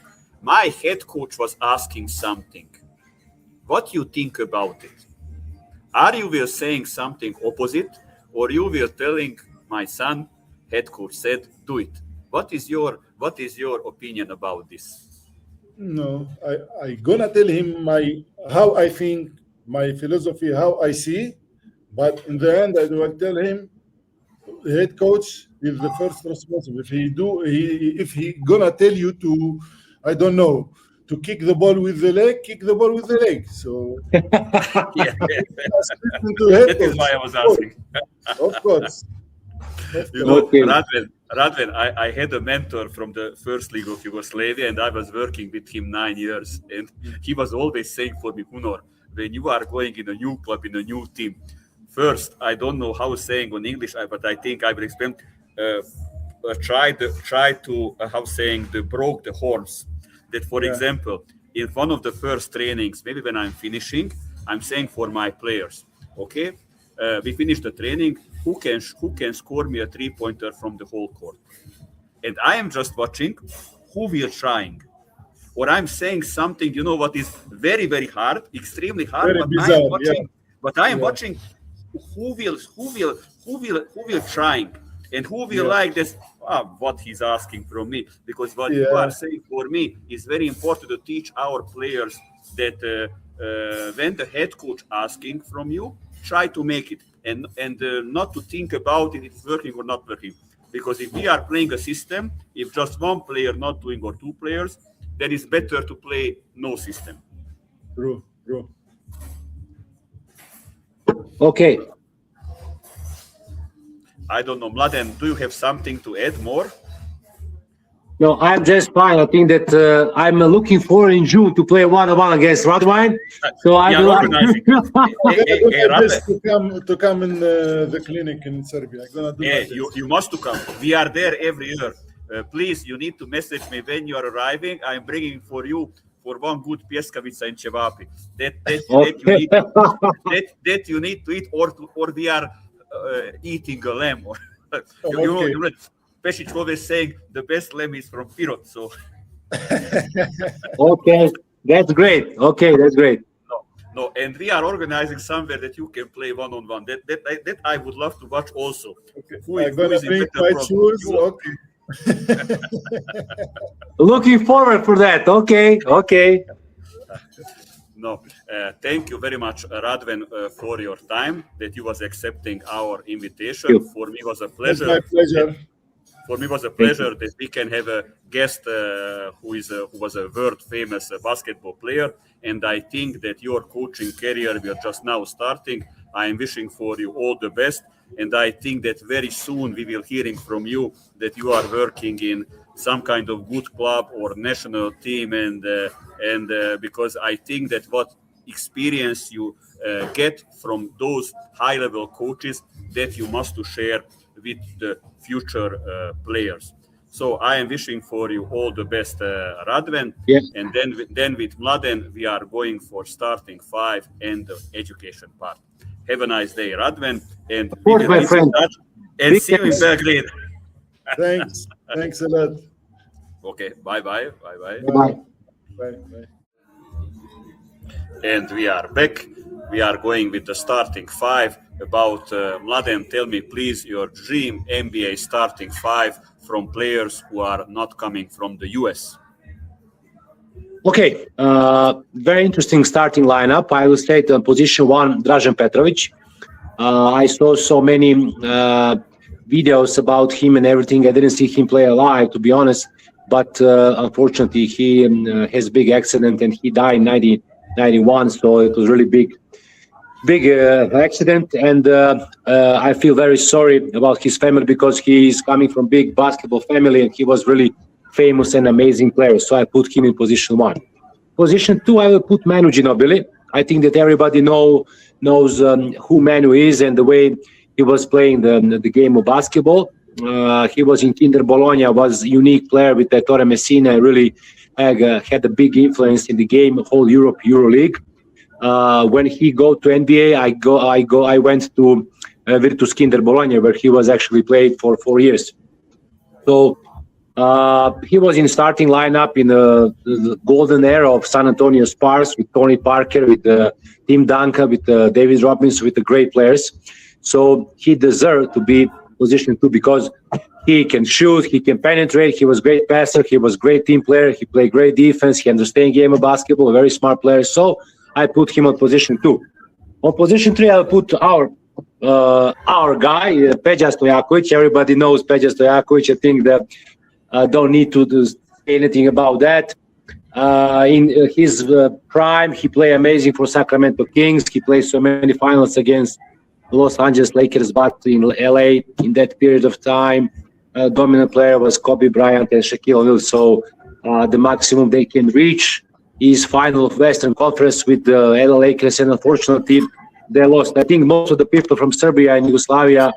my head coach was asking something, what you think about it? Are you will saying something opposite, or you will telling my son, head coach said, do it? What is your opinion about this? No, I gonna tell him how I think, my philosophy, how I see, but in the end I will tell him, head coach is the first responsible. If he gonna tell you to, I don't know, to kick the ball with the leg, kick the ball with the leg. So Yeah. that is why I was asking. Of course. Okay. Radhouane, I had a mentor from the first league of Yugoslavia, and I was working with him 9 years. And he was always saying for me, Hunor, when you are going in a new club, in a new team, first, I don't know how saying on English, but I think I will explain. Try to how saying the broke the horns. That, for example, in one of the first trainings, maybe when I'm finishing, I'm saying for my players, okay, we finish the training. Who can score me a 3-pointer from the whole court? And I am just watching who will trying. Or I'm saying something, what is very, very hard, extremely hard. Very but bizarre, I am watching. But I am watching who will trying, and who will like this. What he's asking from me, because what you are saying for me is very important to teach our players that when the head coach asking from you, try to make it, and not to think about it, it's working or not working. Because if we are playing a system, if just one player not doing or two players, then it's better to play no system. True. Okay. I don't know, Mladen, do you have something to add more? No, I'm just fine. I think that I'm looking forward in June to play 1-on-1 against Radhouane. So I will organizing. to come in the clinic in Serbia. I'm gonna do you must to come. We are there every year. Please, you need to message me when you are arriving. I'm bringing for you for one good pjeskavica in cevapi. That you need to eat, or we are eating a lamb. Pešić always saying the best lamb is from Pirot. So okay, that's great. No, and we are organizing somewhere that you can play 1-on-1. That I would love to watch also. Okay. I'm gonna bring my shoes. Okay. Looking forward for that. Okay. No, thank you very much, Radhouane, for your time, that you was accepting our invitation. For me, it was a pleasure. It's my pleasure. For me, it was a pleasure that we can have a guest who was a world-famous basketball player. And I think that your coaching career, we are just now starting. I am wishing for you all the best. And I think that very soon we will hearing from you that you are working in some kind of good club or national team, and because I think that what experience you get from those high-level coaches, that you must to share with the future players. So I am wishing for you all the best, Radhouane. Yes. And then with Mladen, we are going for starting 5 and the education part. Have a nice day, Radhouane. And of course, my friend. And see you in Belgrade. Thanks a lot. Okay, bye-bye. Bye. And we are back. We are going with the starting 5. About Mladen, tell me please your dream NBA starting 5 from players who are not coming from the US. Okay, very interesting starting lineup. I will say on position 1, Dražen Petrović. I saw so many videos about him and everything. I didn't see him play alive, to be honest. But unfortunately, he has a big accident and he died in 1991. So it was really big accident. And I feel very sorry about his family, because he is coming from big basketball family and he was really famous and amazing player. So I put him in position 1. Position 2, I will put Manu Ginobili. I think that everybody knows who Manu is and the way he was playing the game of basketball. He was in Kinder Bologna, was a unique player with Ettore Messina, really had a big influence in the game, whole EuroLeague. When he go to NBA, I went to Virtus Kinder Bologna, where he was actually played for 4 years. So he was in starting lineup in the golden era of San Antonio Spurs with Tony Parker, with Tim Duncan, with David Robinson, with the great players. So he deserved to be position 2 because he can shoot, he can penetrate, he was a great passer, he was a great team player, he played great defense, he understands game of basketball, a very smart player. So I put him on position 2. On position 3, I'll put our guy, Peja Stojakovic. Everybody knows Peja Stojakovic. I think that don't need to say anything about that. In his prime, he played amazing for Sacramento Kings. He played so many finals against Los Angeles Lakers, but in LA in that period of time, dominant player was Kobe Bryant and Shaquille O'Neal. So the maximum they can reach is final of Western Conference with the LA Lakers, and unfortunately they lost. I think most of the people from Serbia and Yugoslavia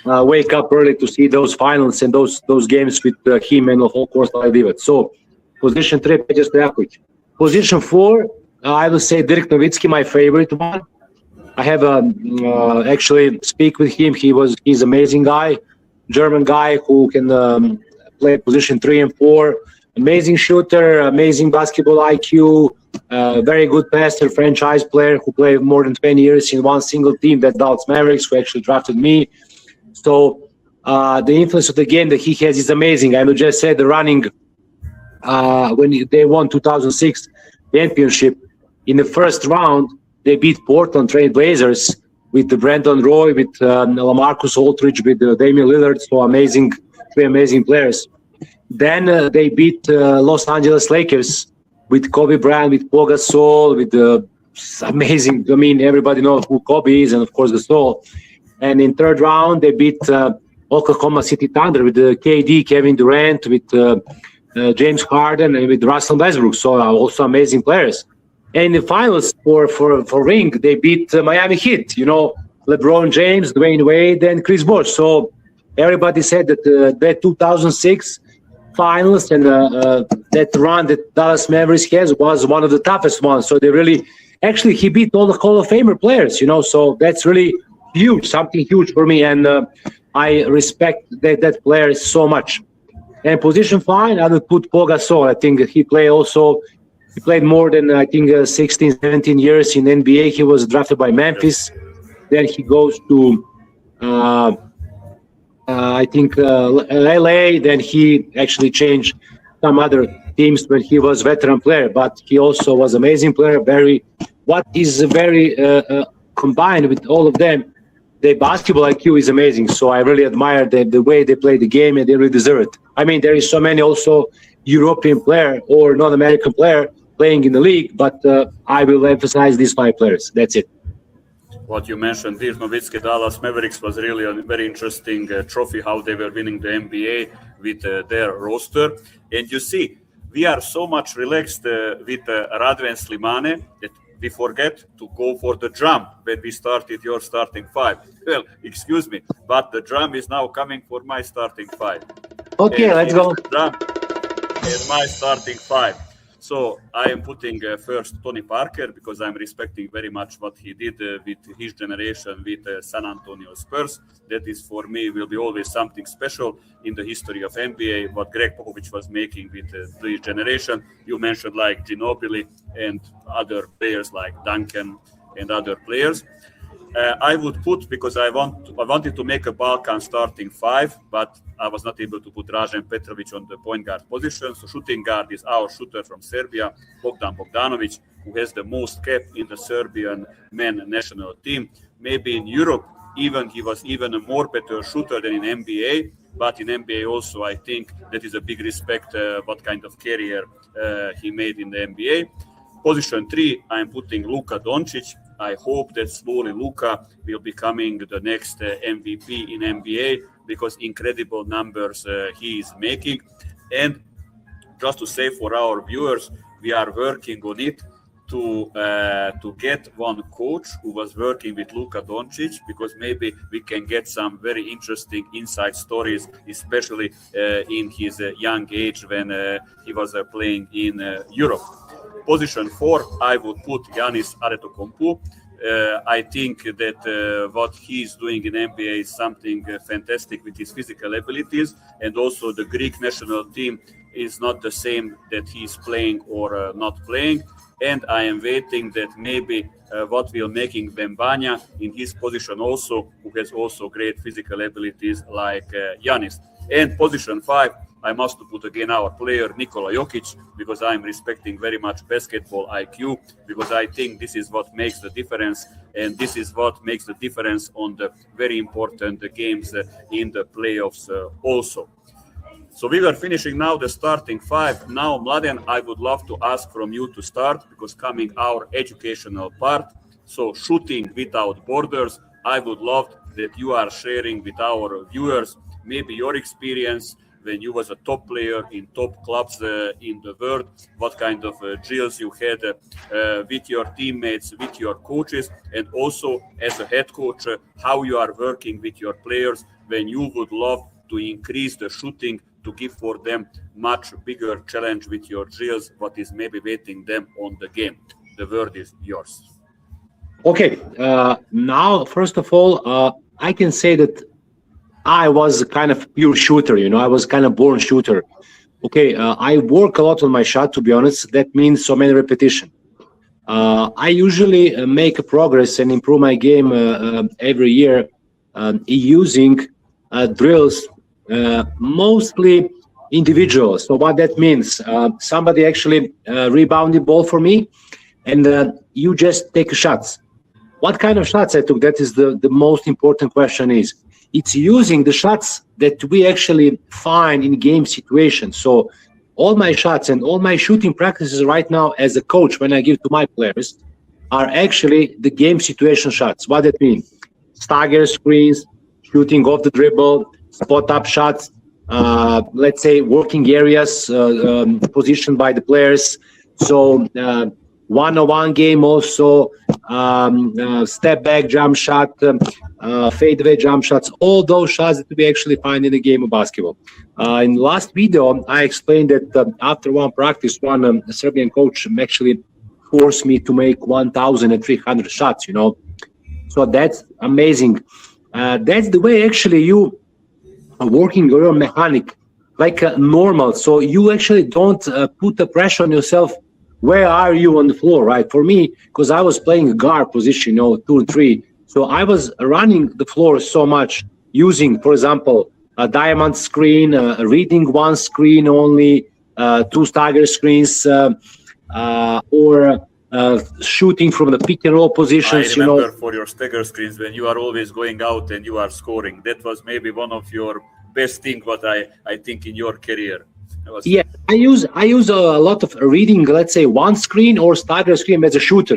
wake up early to see those finals and those games with him and of course Divac. So position 3, Peđa Stojaković. Position 4, I will say Dirk Nowitzki, my favorite one. I have actually speak with him. He's amazing guy, German guy who can play position 3 and 4. Amazing shooter, amazing basketball IQ, very good passer, franchise player who played more than 20 years in one single team, that Dallas Mavericks, who actually drafted me. So the influence of the game that he has is amazing. I will just say the running, when they won 2006 championship, in the first round, they beat Portland Trail Blazers with Brandon Roy, with LaMarcus Aldridge, with Damian Lillard. So three amazing players. Then they beat Los Angeles Lakers with Kobe Bryant, with Paul Gasol, with amazing. I mean, everybody knows who Kobe is, and of course Gasol. And in third round, they beat Oklahoma City Thunder with KD, Kevin Durant, with James Harden, and with Russell Westbrook. So also amazing players. And in the finals for ring, they beat Miami Heat. You know, LeBron James, Dwayne Wade, and Chris Bosh. So everybody said that that 2006 finals and that run that Dallas Mavericks has was one of the toughest ones. So they really, actually, he beat all the Hall of Famer players, you know, so that's really huge, something huge for me. And I respect that player so much. And position 5, I would put Paul Gasol. I think he played more than, I think, 16, 17 years in NBA. He was drafted by Memphis. Then he goes to I think LA, then he actually changed some other teams when he was veteran player, but he also was amazing player. What is very combined with all of them, the basketball IQ is amazing. So I really admire the way they play the game, and they really deserve it. I mean, there is so many also European player or non-American player playing in the league, but I will emphasize these 5 players. That's it. What you mentioned, Dirk Nowitzki, Dallas Mavericks was really a very interesting trophy, how they were winning the NBA with their roster. And you see, we are so much relaxed with Radhouane Slimane that we forget to go for the drum when we started your starting 5. Well, excuse me, but the drum is now coming for my starting 5. Okay, and let's go. Drum and my starting 5. So I am putting first Tony Parker, because I'm respecting very much what he did with his generation with San Antonio Spurs. That is, for me, will be always something special in the history of NBA, what Greg Popovich was making with his generation. You mentioned like Ginobili and other players like Duncan and other players. I would put, because I wanted to make a Balkan starting 5, but I was not able to put Dražen Petrović on the point guard position. So shooting guard is our shooter from Serbia, Bogdan Bogdanović, who has the most cap in the Serbian men national team. Maybe in Europe, he was even a more better shooter than in NBA. But in NBA also, I think that is a big respect what kind of career he made in the NBA. Position 3, I'm putting Luka Doncic. I hope that slowly Luka will becoming the next MVP in NBA, because incredible numbers he is making. And just to say for our viewers, we are working on it to get one coach who was working with Luka Doncic, because maybe we can get some very interesting inside stories, especially in his young age when he was playing in Europe. Position 4, I would put Giannis Antetokounmpo. I think that what he is doing in NBA is something fantastic with his physical abilities, and also the Greek national team is not the same that he's playing or not playing. And I am waiting that maybe what will making Wembanyama in his position also, who has also great physical abilities like Giannis. And position 5, I must put again our player Nikola Jokic, because I'm respecting very much basketball IQ, because I think this is what makes the difference, and this is what makes the difference on the very important games in the playoffs also. So we were finishing now the starting 5. Now, Mladen, I would love to ask from you to start, because coming our educational part, so shooting without borders, I would love that you are sharing with our viewers maybe your experience when you was a top player in top clubs in the world, what kind of drills you had with your teammates, with your coaches, and also as a head coach, how you are working with your players when you would love to increase the shooting, to give for them much bigger challenge with your drills, what is maybe waiting them on the game. The word is yours. Okay, now, first of all, I can say that I was kind of pure shooter, I was kind of born shooter. Okay, I work a lot on my shot, to be honest. That means so many repetition. I usually make a progress and improve my game every year using drills, mostly individual. So what that means, somebody actually rebound the ball for me, and you just take shots. What kind of shots I took? That is the most important question is. It's using the shots that we actually find in game situations. So all my shots and all my shooting practices right now as a coach, when I give to my players, are actually the game situation shots. What that means? Stagger screens, shooting off the dribble, spot up shots, let's say working areas positioned by the players. So one-on-one game also, step back jump shot, fadeaway jump shots, all those shots that we actually find in the game of basketball. In the last video, I explained that after one practice, one Serbian coach actually forced me to make 1,300 shots, So that's amazing. That's the way actually you are working your mechanic, like normal. So you actually don't put the pressure on yourself. Where are you on the floor, right? For me, because I was playing a guard position, 2 and 3. So I was running the floor so much using, for example, a diamond screen, reading one screen only, 2 stagger screens, or shooting from the pick and roll positions. I remember for your stagger screens when you are always going out and you are scoring. That was maybe one of your best things, what I think in your career. Yeah, I use a lot of reading, let's say one screen or stagger screen as a shooter,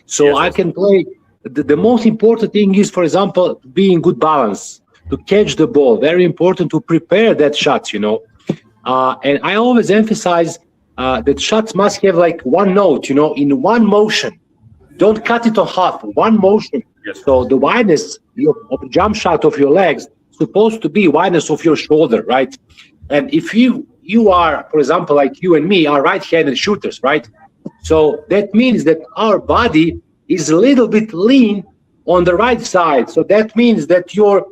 So yes, I can play. The most important thing is, for example, be in good balance, to catch the ball. Very important to prepare that shots, And I always emphasize that shots must have like one note, in one motion. Don't cut it on half, one motion. Yes. So the wideness of the jump shot of your legs supposed to be wideness of your shoulder, right? And if you are, for example, like you and me, are right-handed shooters, right? So that means that our body is a little bit lean on the right side. So that means that your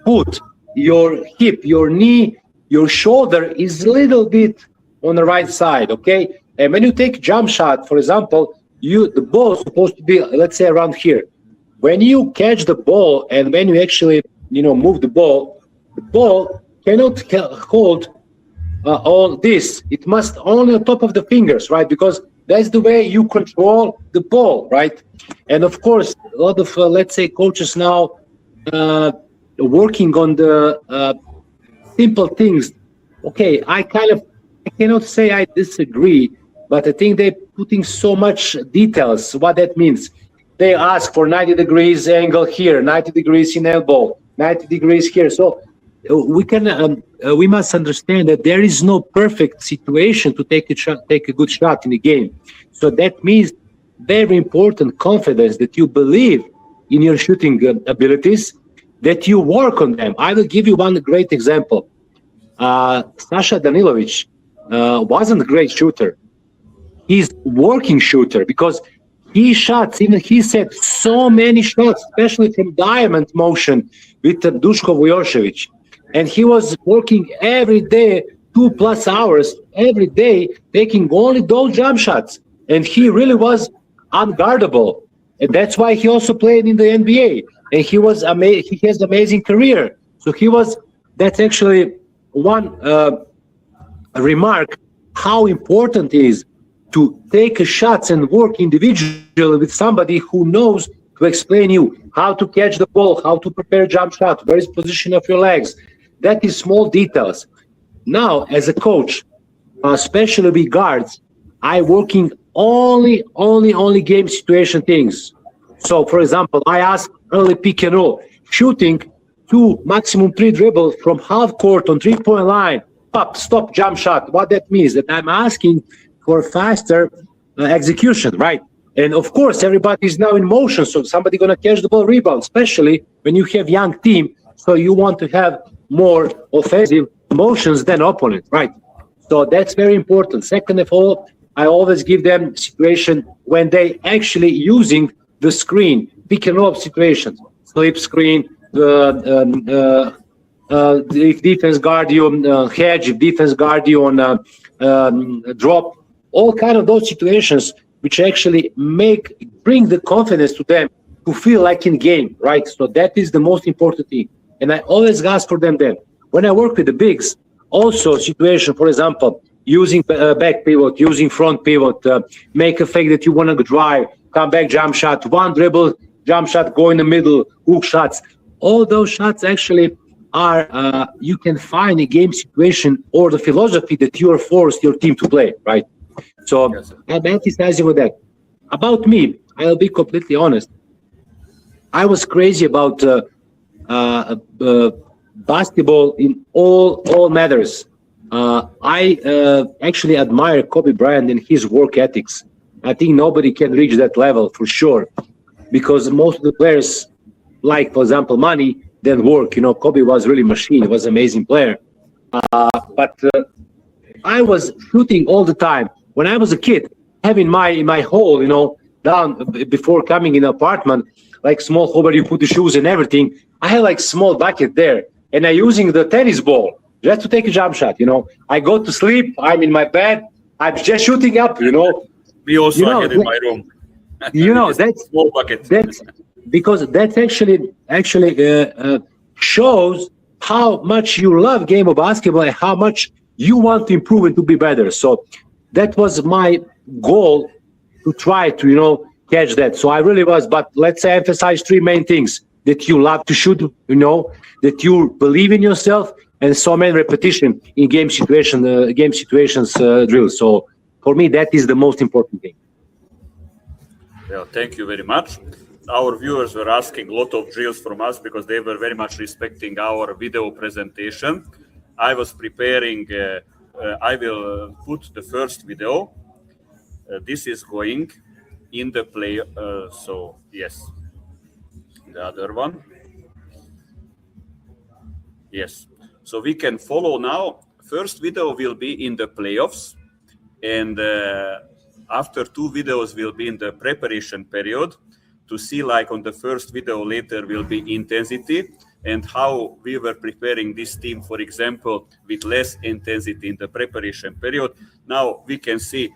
foot, your hip, your knee, your shoulder is a little bit on the right side, okay? And when you take jump shot, for example, the ball is supposed to be, let's say, around here. When you catch the ball and when you actually, move the ball cannot hold all this. It must only on top of the fingers, right? Because that's the way you control the ball, right? And of course, a lot of, let's say, coaches now working on the simple things. Okay, I cannot say I disagree, but I think they're putting so much details. What that means. They ask for 90 degrees angle here, 90 degrees in elbow, 90 degrees here. So we must understand that there is no perfect situation to take a good shot in the game. So that means very important confidence that you believe in your shooting abilities, that you work on them. I will give you one great example. Sasha Danilovic wasn't a great shooter. He's working shooter because he set so many shots, especially from diamond motion with Duško Vujošević. And he was working every day, 2+ hours every day, taking only those jump shots. And he really was unguardable. And that's why he also played in the NBA. And he has amazing career. So that's actually one remark, how important it is to take shots and work individually with somebody who knows to explain you how to catch the ball, how to prepare jump shot, where is position of your legs. That is small details. Now, as a coach, especially with guards, I working only game situation things. So, for example, I ask early pick and roll. Shooting, 2, maximum 3 dribbles from half court on 3-point line, up, stop, jump shot. What that means that I'm asking for faster execution, right? And of course, everybody is now in motion, so somebody gonna catch the ball, rebound, especially when you have young team. So you want to have more offensive motions than opponent, right? So that's very important. Second of all, I always give them situation when they actually using the screen, pick and roll situations, slip screen, if defense guard you hedge, if defense guard you on drop, all kind of those situations which actually bring the confidence to them to feel like in game, right? So that is the most important thing. And I always ask for them then. When I work with the bigs, also situation, for example, using back pivot, using front pivot, make a fake that you want to drive, come back, jump shot, one dribble, jump shot, go in the middle, hook shots. All those shots actually are, you can find a game situation or the philosophy that you are forced your team to play, right? So I'm emphasizing with that. About me, I'll be completely honest. I was crazy about basketball in all matters. I actually admire Kobe Bryant and his work ethics. I think nobody can reach that level for sure, because most of the players like, for example, money than work. You know, Kobe was really machine. He was an amazing player. But I was shooting all the time. When I was a kid, having my hole, you know, down before coming in an apartment, like small hole where you put the shoes and everything, I had like small bucket there. And I using the tennis ball just to take a jump shot, you know. I go to sleep, I'm in my bed, I'm just shooting up, you know. We also get in my room. You know, that's small bucket. That's because that actually shows how much you love game of basketball and how much you want to improve and to be better. So that was my goal, to try to, you know, catch that. So I really was, but let's say emphasize 3 main things: that you love to shoot, you know, that you believe in yourself, and so many repetition in game situations drills. So for me, that is the most important thing. Yeah, thank you very much. Our viewers were asking a lot of drills from us because they were very much respecting our video presentation. I was preparing, I will put the first video. This is going in the play. So yes, the other one. Yes, so we can follow now. First video will be in the playoffs, and after 2 videos will be in the preparation period, to see, like on the first video later will be intensity and how we were preparing this team, for example, with less intensity in the preparation period. Now we can see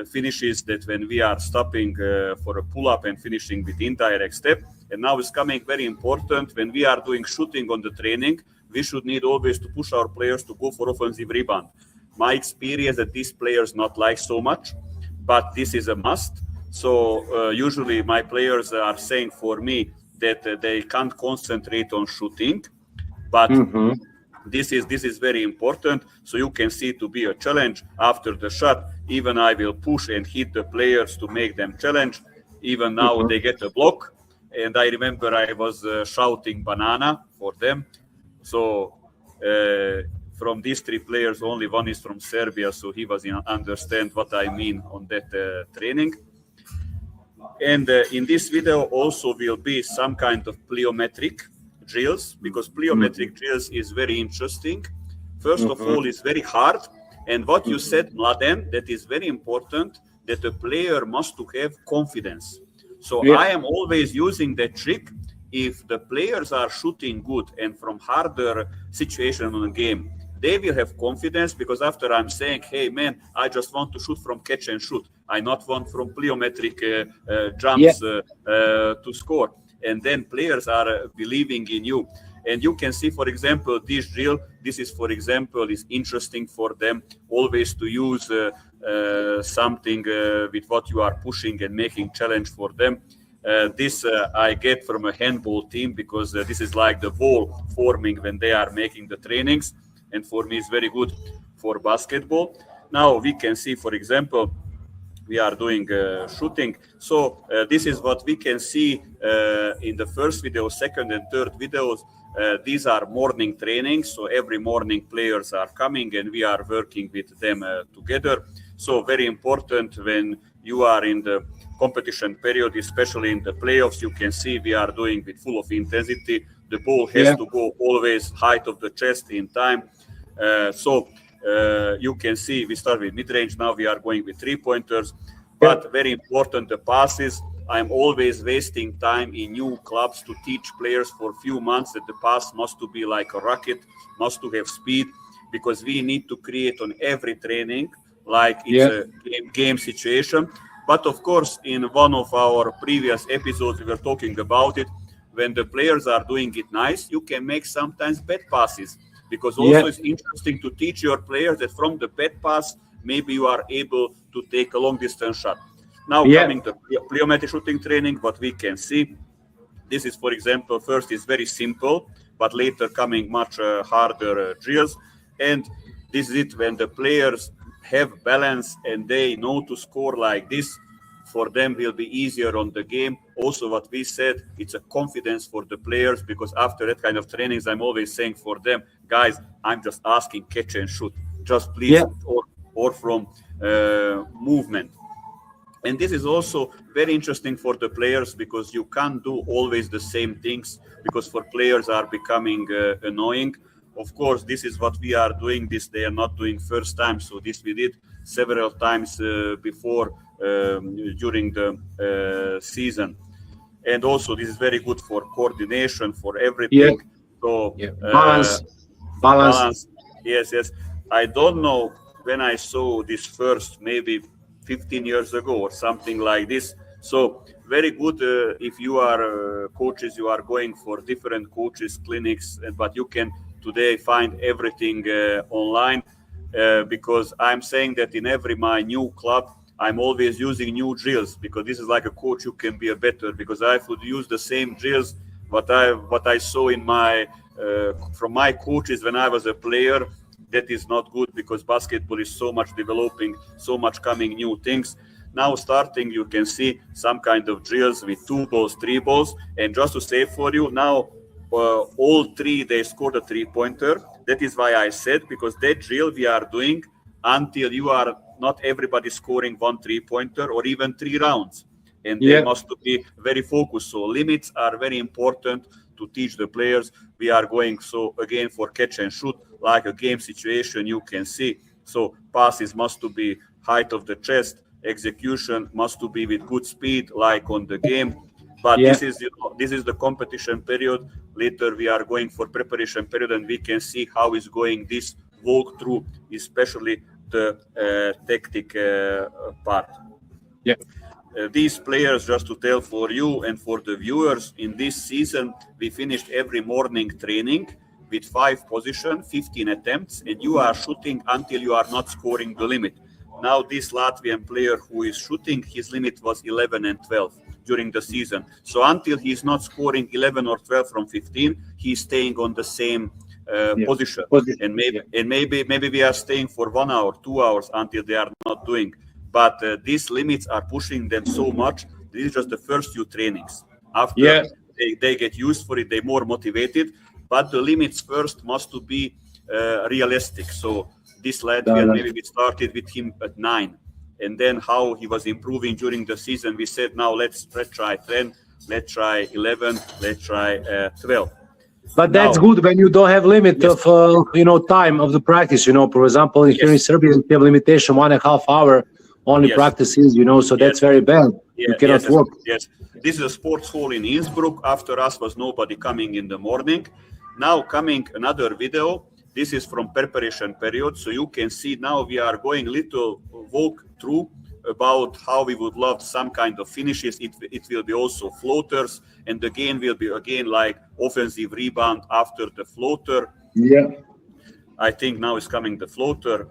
finishes that when we are stopping for a pull-up and finishing with indirect step. And now it's coming very important when we are doing shooting on the training, we should need always to push our players to go for offensive rebound. My experience that these players not like so much, but this is a must. So usually my players are saying for me that they can't concentrate on shooting, but this is very important. So you can see to be a challenge after the shot. Even I will push and hit the players to make them challenge. Even now they get a block. And I remember I was shouting banana for them. So from these 3 players, only one is from Serbia, so he was understand what I mean on that training. And in this video also will be some kind of plyometric drills, because plyometric drills is very interesting. First of all, it's very hard. And what you said, Mladen, that is very important, that the player must to have confidence. So I am always using that trick. If the players are shooting good and from harder situation on the game, they will have confidence, because after I'm saying, hey man, I just want to shoot from catch and shoot. I not want from plyometric jumps to score. And then players are believing in you. And you can see, for example, this drill, this is, for example, is interesting for them always to use something with what you are pushing and making challenge for them. This I get from a handball team, because this is like the wall forming when they are making the trainings. And for me, it's very good for basketball. Now we can see, for example, we are doing shooting. So this is what we can see in the first video, second and third videos. these are morning trainings, so every morning players are coming and we are working with them together. So very important when you are in the competition period, especially in the playoffs, you can see we are doing with full of intensity. The ball has to go always height of the chest in time. You can see we start with mid-range, now we are going with three-pointers, but very important, the passes. I'm always wasting time in new clubs to teach players for a few months that the pass must to be like a rocket, must to have speed, because we need to create on every training like it's a game situation. But of course, in one of our previous episodes, we were talking about it. When the players are doing it nice, you can make sometimes bad passes, because also it's interesting to teach your players that from the bad pass, maybe you are able to take a long distance shot. Now coming to plyometric shooting training, what we can see, this is, for example, first is very simple, but later coming much harder drills. And this is it, when the players have balance and they know to score like this, for them will be easier on the game. Also what we said, it's a confidence for the players, because after that kind of trainings, I'm always saying for them, guys, I'm just asking catch and shoot, just please, or from movement. And this is also very interesting for the players, because you can't do always the same things, because for players are becoming annoying. Of course, this is what we are doing. This they are not doing first time. So this we did several times before during the season. And also this is very good for coordination, for everything. So balance. Yes. I don't know when I saw this first, maybe 15 years ago or something like this. So very good if you are coaches, you are going for different coaches, clinics, but you can today find everything online, because I'm saying that in every my new club, I'm always using new drills, because this is like a coach, you can be a better, because I would use the same drills what I saw in my from my coaches when I was a player. That is not good, because basketball is so much developing, so much coming new things. Now starting, you can see some kind of drills with 2 balls, 3 balls. And just to say for you, now all 3, they scored a 3-pointer. That is why I said, because that drill we are doing until you are not everybody scoring 1 3-pointer or even 3 rounds. And they must be very focused. So limits are very important to teach the players. We are going, so again, for catch and shoot, like a game situation, you can see. So passes must to be height of the chest, execution must to be with good speed, like on the game. But this is, this is the competition period. Later we are going for preparation period, and we can see how is going this walkthrough, especially the tactic part. These players, just to tell for you and for the viewers, in this season, we finished every morning training with 5 positions, 15 attempts, and you are shooting until you are not scoring the limit. Now this Latvian player who is shooting, his limit was 11 and 12 during the season. So until he's not scoring 11 or 12 from 15, he's staying on the same position. And maybe we are staying for 1 hour, 2 hours until they are not doing. But these limits are pushing them so much. This is just the first few trainings. After they get used for it, they're more motivated. But the limits first must to be realistic. So this Latvian, maybe we started with him at 9. And then how he was improving during the season, we said, now let's try 10, let's try 11, let's try 12. But that's good when you don't have limit of time of the practice. For example, here in Serbia, you have limitation 1.5 hour only practices. So that's very bad. You cannot work. This is a sports hall in Innsbruck. After us was nobody coming in the morning. Now coming another video. This is from preparation period. So you can see now we are going little walk through about how we would love some kind of finishes. It will be also floaters, and the game will be again like offensive rebound after the floater. I think now is coming the floater.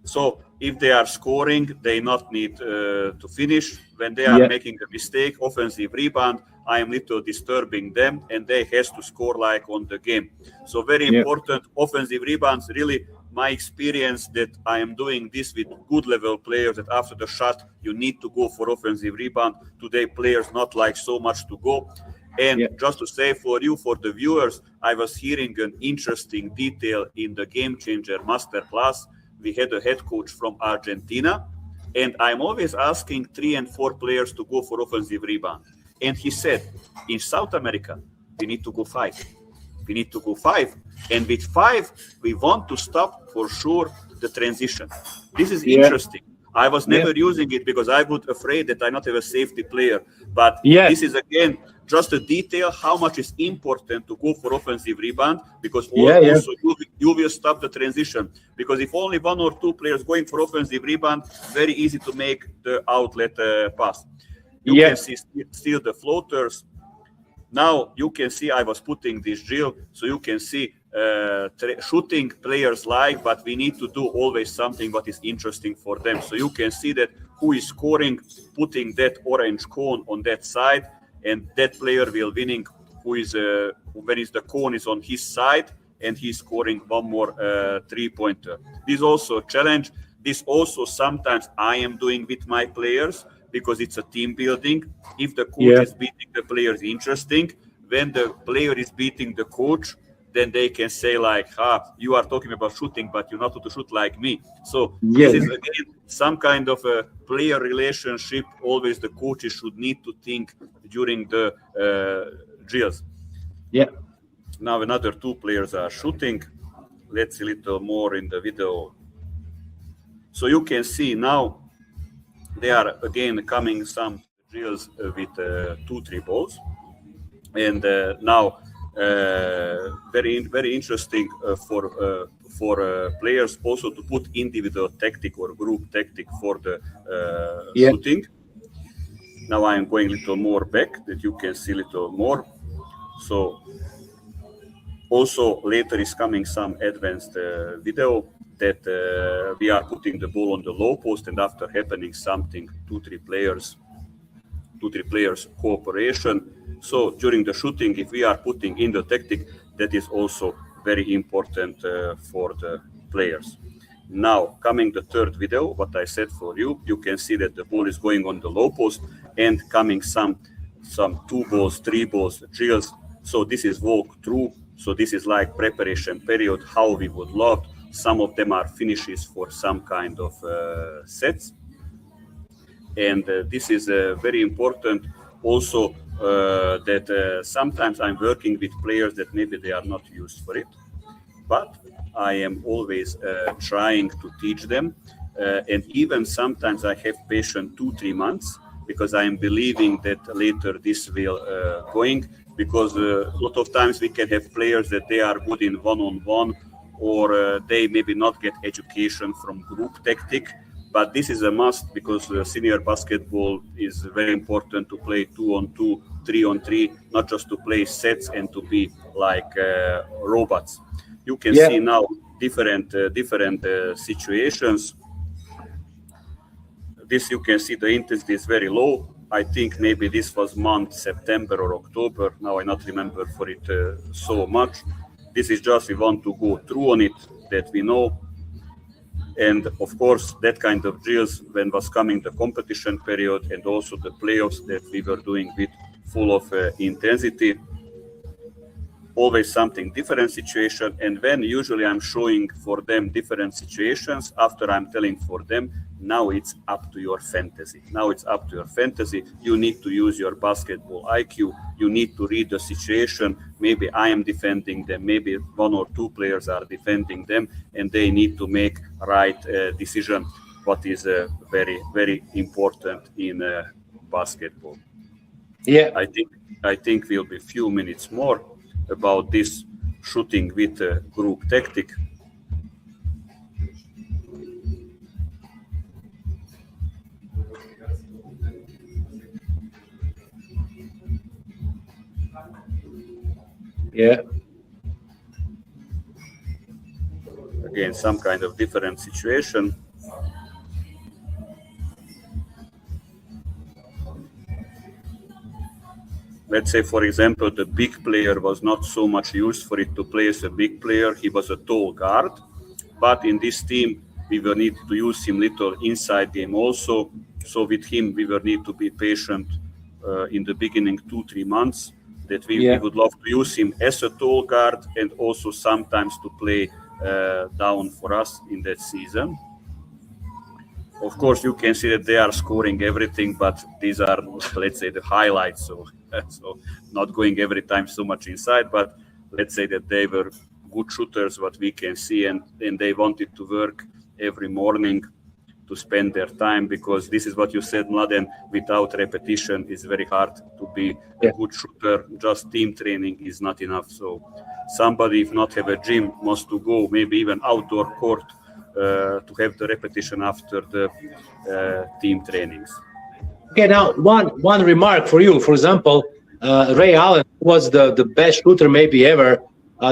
So if they are scoring, they not need to finish. When they are making a mistake, offensive rebound, I am little disturbing them, and they has to score like on the game. So very important offensive rebounds. Really, my experience that I am doing this with good level players, that after the shot you need to go for offensive rebound. Today players not like so much to go, And just to say for you, for the viewers, I was hearing an interesting detail in the Game Changer Masterclass. We had a head coach from Argentina, and I'm always asking 3 and 4 players to go for offensive rebound. And he said, in South America, we need to go 5. We need to go 5. And with 5, we want to stop for sure the transition. This is interesting. I was never using it because I was afraid that I not have a safety player. But this is again just a detail how much is important to go for offensive rebound, because also you will stop the transition. Because if only 1 or 2 players going for offensive rebound, very easy to make the outlet pass. You can see still the floaters. Now you can see I was putting this drill, so you can see shooting players like, but we need to do always something what is interesting for them. So you can see that who is scoring, putting that orange cone on that side, and that player will winning who is when is the cone is on his side, and he's scoring one more 3-pointer. This is also a challenge. This also sometimes I am doing with my players, because it's a team building. If the coach is beating the players, interesting. When the player is beating the coach, then they can say like, you are talking about shooting, but you're not to shoot like me. So this is again some kind of a player relationship. Always the coaches should need to think during the drills. Now another 2 players are shooting. Let's see a little more in the video. So you can see now they are again coming some drills with 2-3 balls, and now very interesting for players also to put individual tactic or group tactic for the shooting. Now I am going a little more back that you can see a little more. So also later is coming some advanced video that we are putting the ball on the low post, and after happening something, 2-3 players cooperation. So during the shooting, if we are putting in the tactic, that is also very important for the players. Now coming the third video, what I said for you, you can see that the ball is going on the low post and coming some 2 balls, 3 balls drills. So this is walk through. So this is like preparation period, how we would love. Some of them are finishes for some kind of sets. And this is very important also that sometimes I'm working with players that maybe they are not used for it, but I am always trying to teach them. And even sometimes I have patient 2-3 months, because I am believing that later this will going, because a lot of times we can have players that they are good in one-on-one, or they maybe not get education from group tactic. But this is a must, because senior basketball is very important to play 2-on-2, 3-on-3, not just to play sets and to be like robots. You can see now different situations. This you can see the intensity is very low. I think maybe this was month September or October. Now I not remember for it so much. This is just we want to go through on it, that we know. And of course, that kind of drills when was coming the competition period, and also the playoffs that we were doing with full of intensity. Always something different situation. And when usually I'm showing for them different situations, after I'm telling for them, now it's up to your fantasy. Now it's up to your fantasy. You need to use your basketball IQ. You need to read the situation. Maybe I am defending them. Maybe 1 or 2 players are defending them, and they need to make right decision, what is very, very important in basketball. I think we'll be few minutes more about this shooting with group tactic. Again, some kind of different situation. Let's say, for example, the big player was not so much used for it to play as a big player. He was a tall guard. But in this team, we will need to use him little inside game also. So with him, we will need to be patient in the beginning 2-3 months, that we would love to use him as a tall guard and also sometimes to play down for us in that season. Of course, you can see that they are scoring everything, but these are, let's say, the highlights. So not going every time so much inside, but let's say that they were good shooters, what we can see, and they wanted to work every morning to spend their time, because this is what you said, Mladen, without repetition it's very hard to be a good shooter. Just team training is not enough. So somebody, if not have a gym, must to go maybe even outdoor court to have the repetition after the team trainings. Okay, now one remark for you. For example, Ray Allen was the best shooter maybe ever.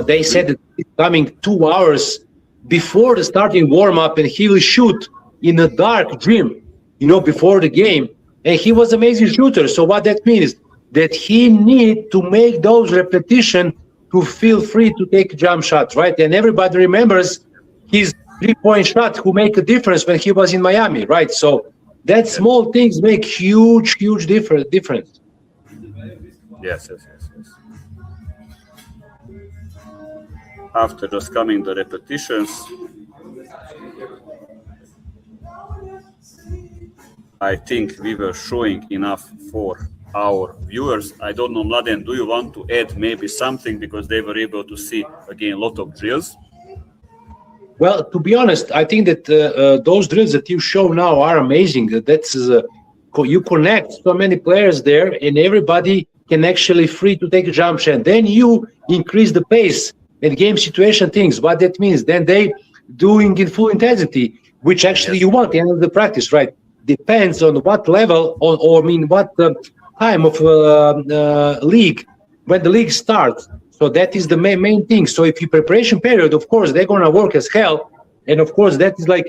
They said that he's coming 2 hours before the starting warm-up, and he will shoot in a dark gym, before the game. And he was an amazing shooter. So what that means, that he need to make those repetition to feel free to take jump shots, right? And everybody remembers his 3-point shot who make a difference when he was in Miami, right? So that small things make huge difference. Yes. After just coming the repetitions, I think we were showing enough for our viewers. I don't know, Mladen, do you want to add maybe something, because they were able to see again a lot of drills? Well, to be honest, I think that those drills that you show now are amazing. That's you connect so many players there, and everybody can actually free to take a jump shot. Then you increase the pace and game situation things. What that means, then they doing in full intensity, which actually you want at the end of the practice, right? Depends on what level or what time of league, when the league starts. So that is the main thing. So if you preparation period, of course, they're going to work as hell. And of course, that is like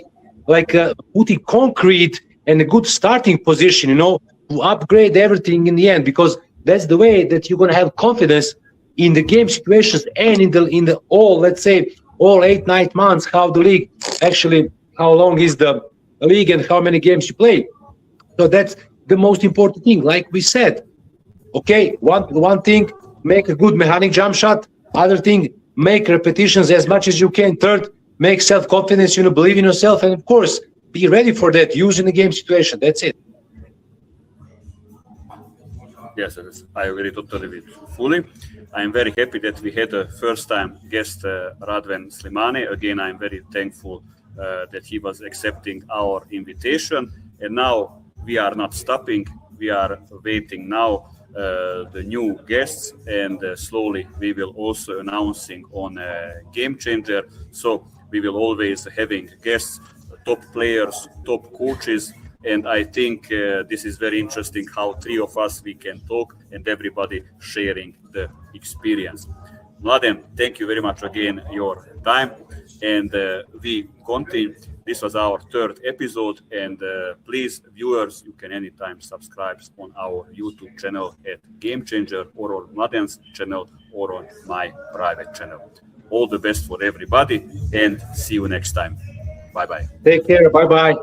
putting concrete and a good starting position, to upgrade everything in the end, because that's the way that you're going to have confidence in the game situations and in the all, let's say, all 8-9 months, how the league actually, how long is the league and how many games you play. So that's the most important thing. Like we said, okay, one thing, make a good mechanic jump shot. Other thing, make repetitions as much as you can. Third, make self-confidence, believe in yourself. And of course, be ready for that, use in the game situation. That's it. Yes, I agree totally with you fully. I'm very happy that we had a first-time guest, Radhouane Slimane. Again, I'm very thankful that he was accepting our invitation. And now we are not stopping. We are waiting now the new guests, and slowly we will also announcing on Game Changer. So we will always having guests, top players, top coaches. And I think this is very interesting how three of us, we can talk and everybody sharing the experience. Mladen, thank you very much again your time. And we continue. This was our third episode. And please, viewers, you can anytime subscribe on our YouTube channel at Game Changer, or on Mladen's channel, or on my private channel. All the best for everybody, and see you next time. Bye-bye. Take care. Bye-bye.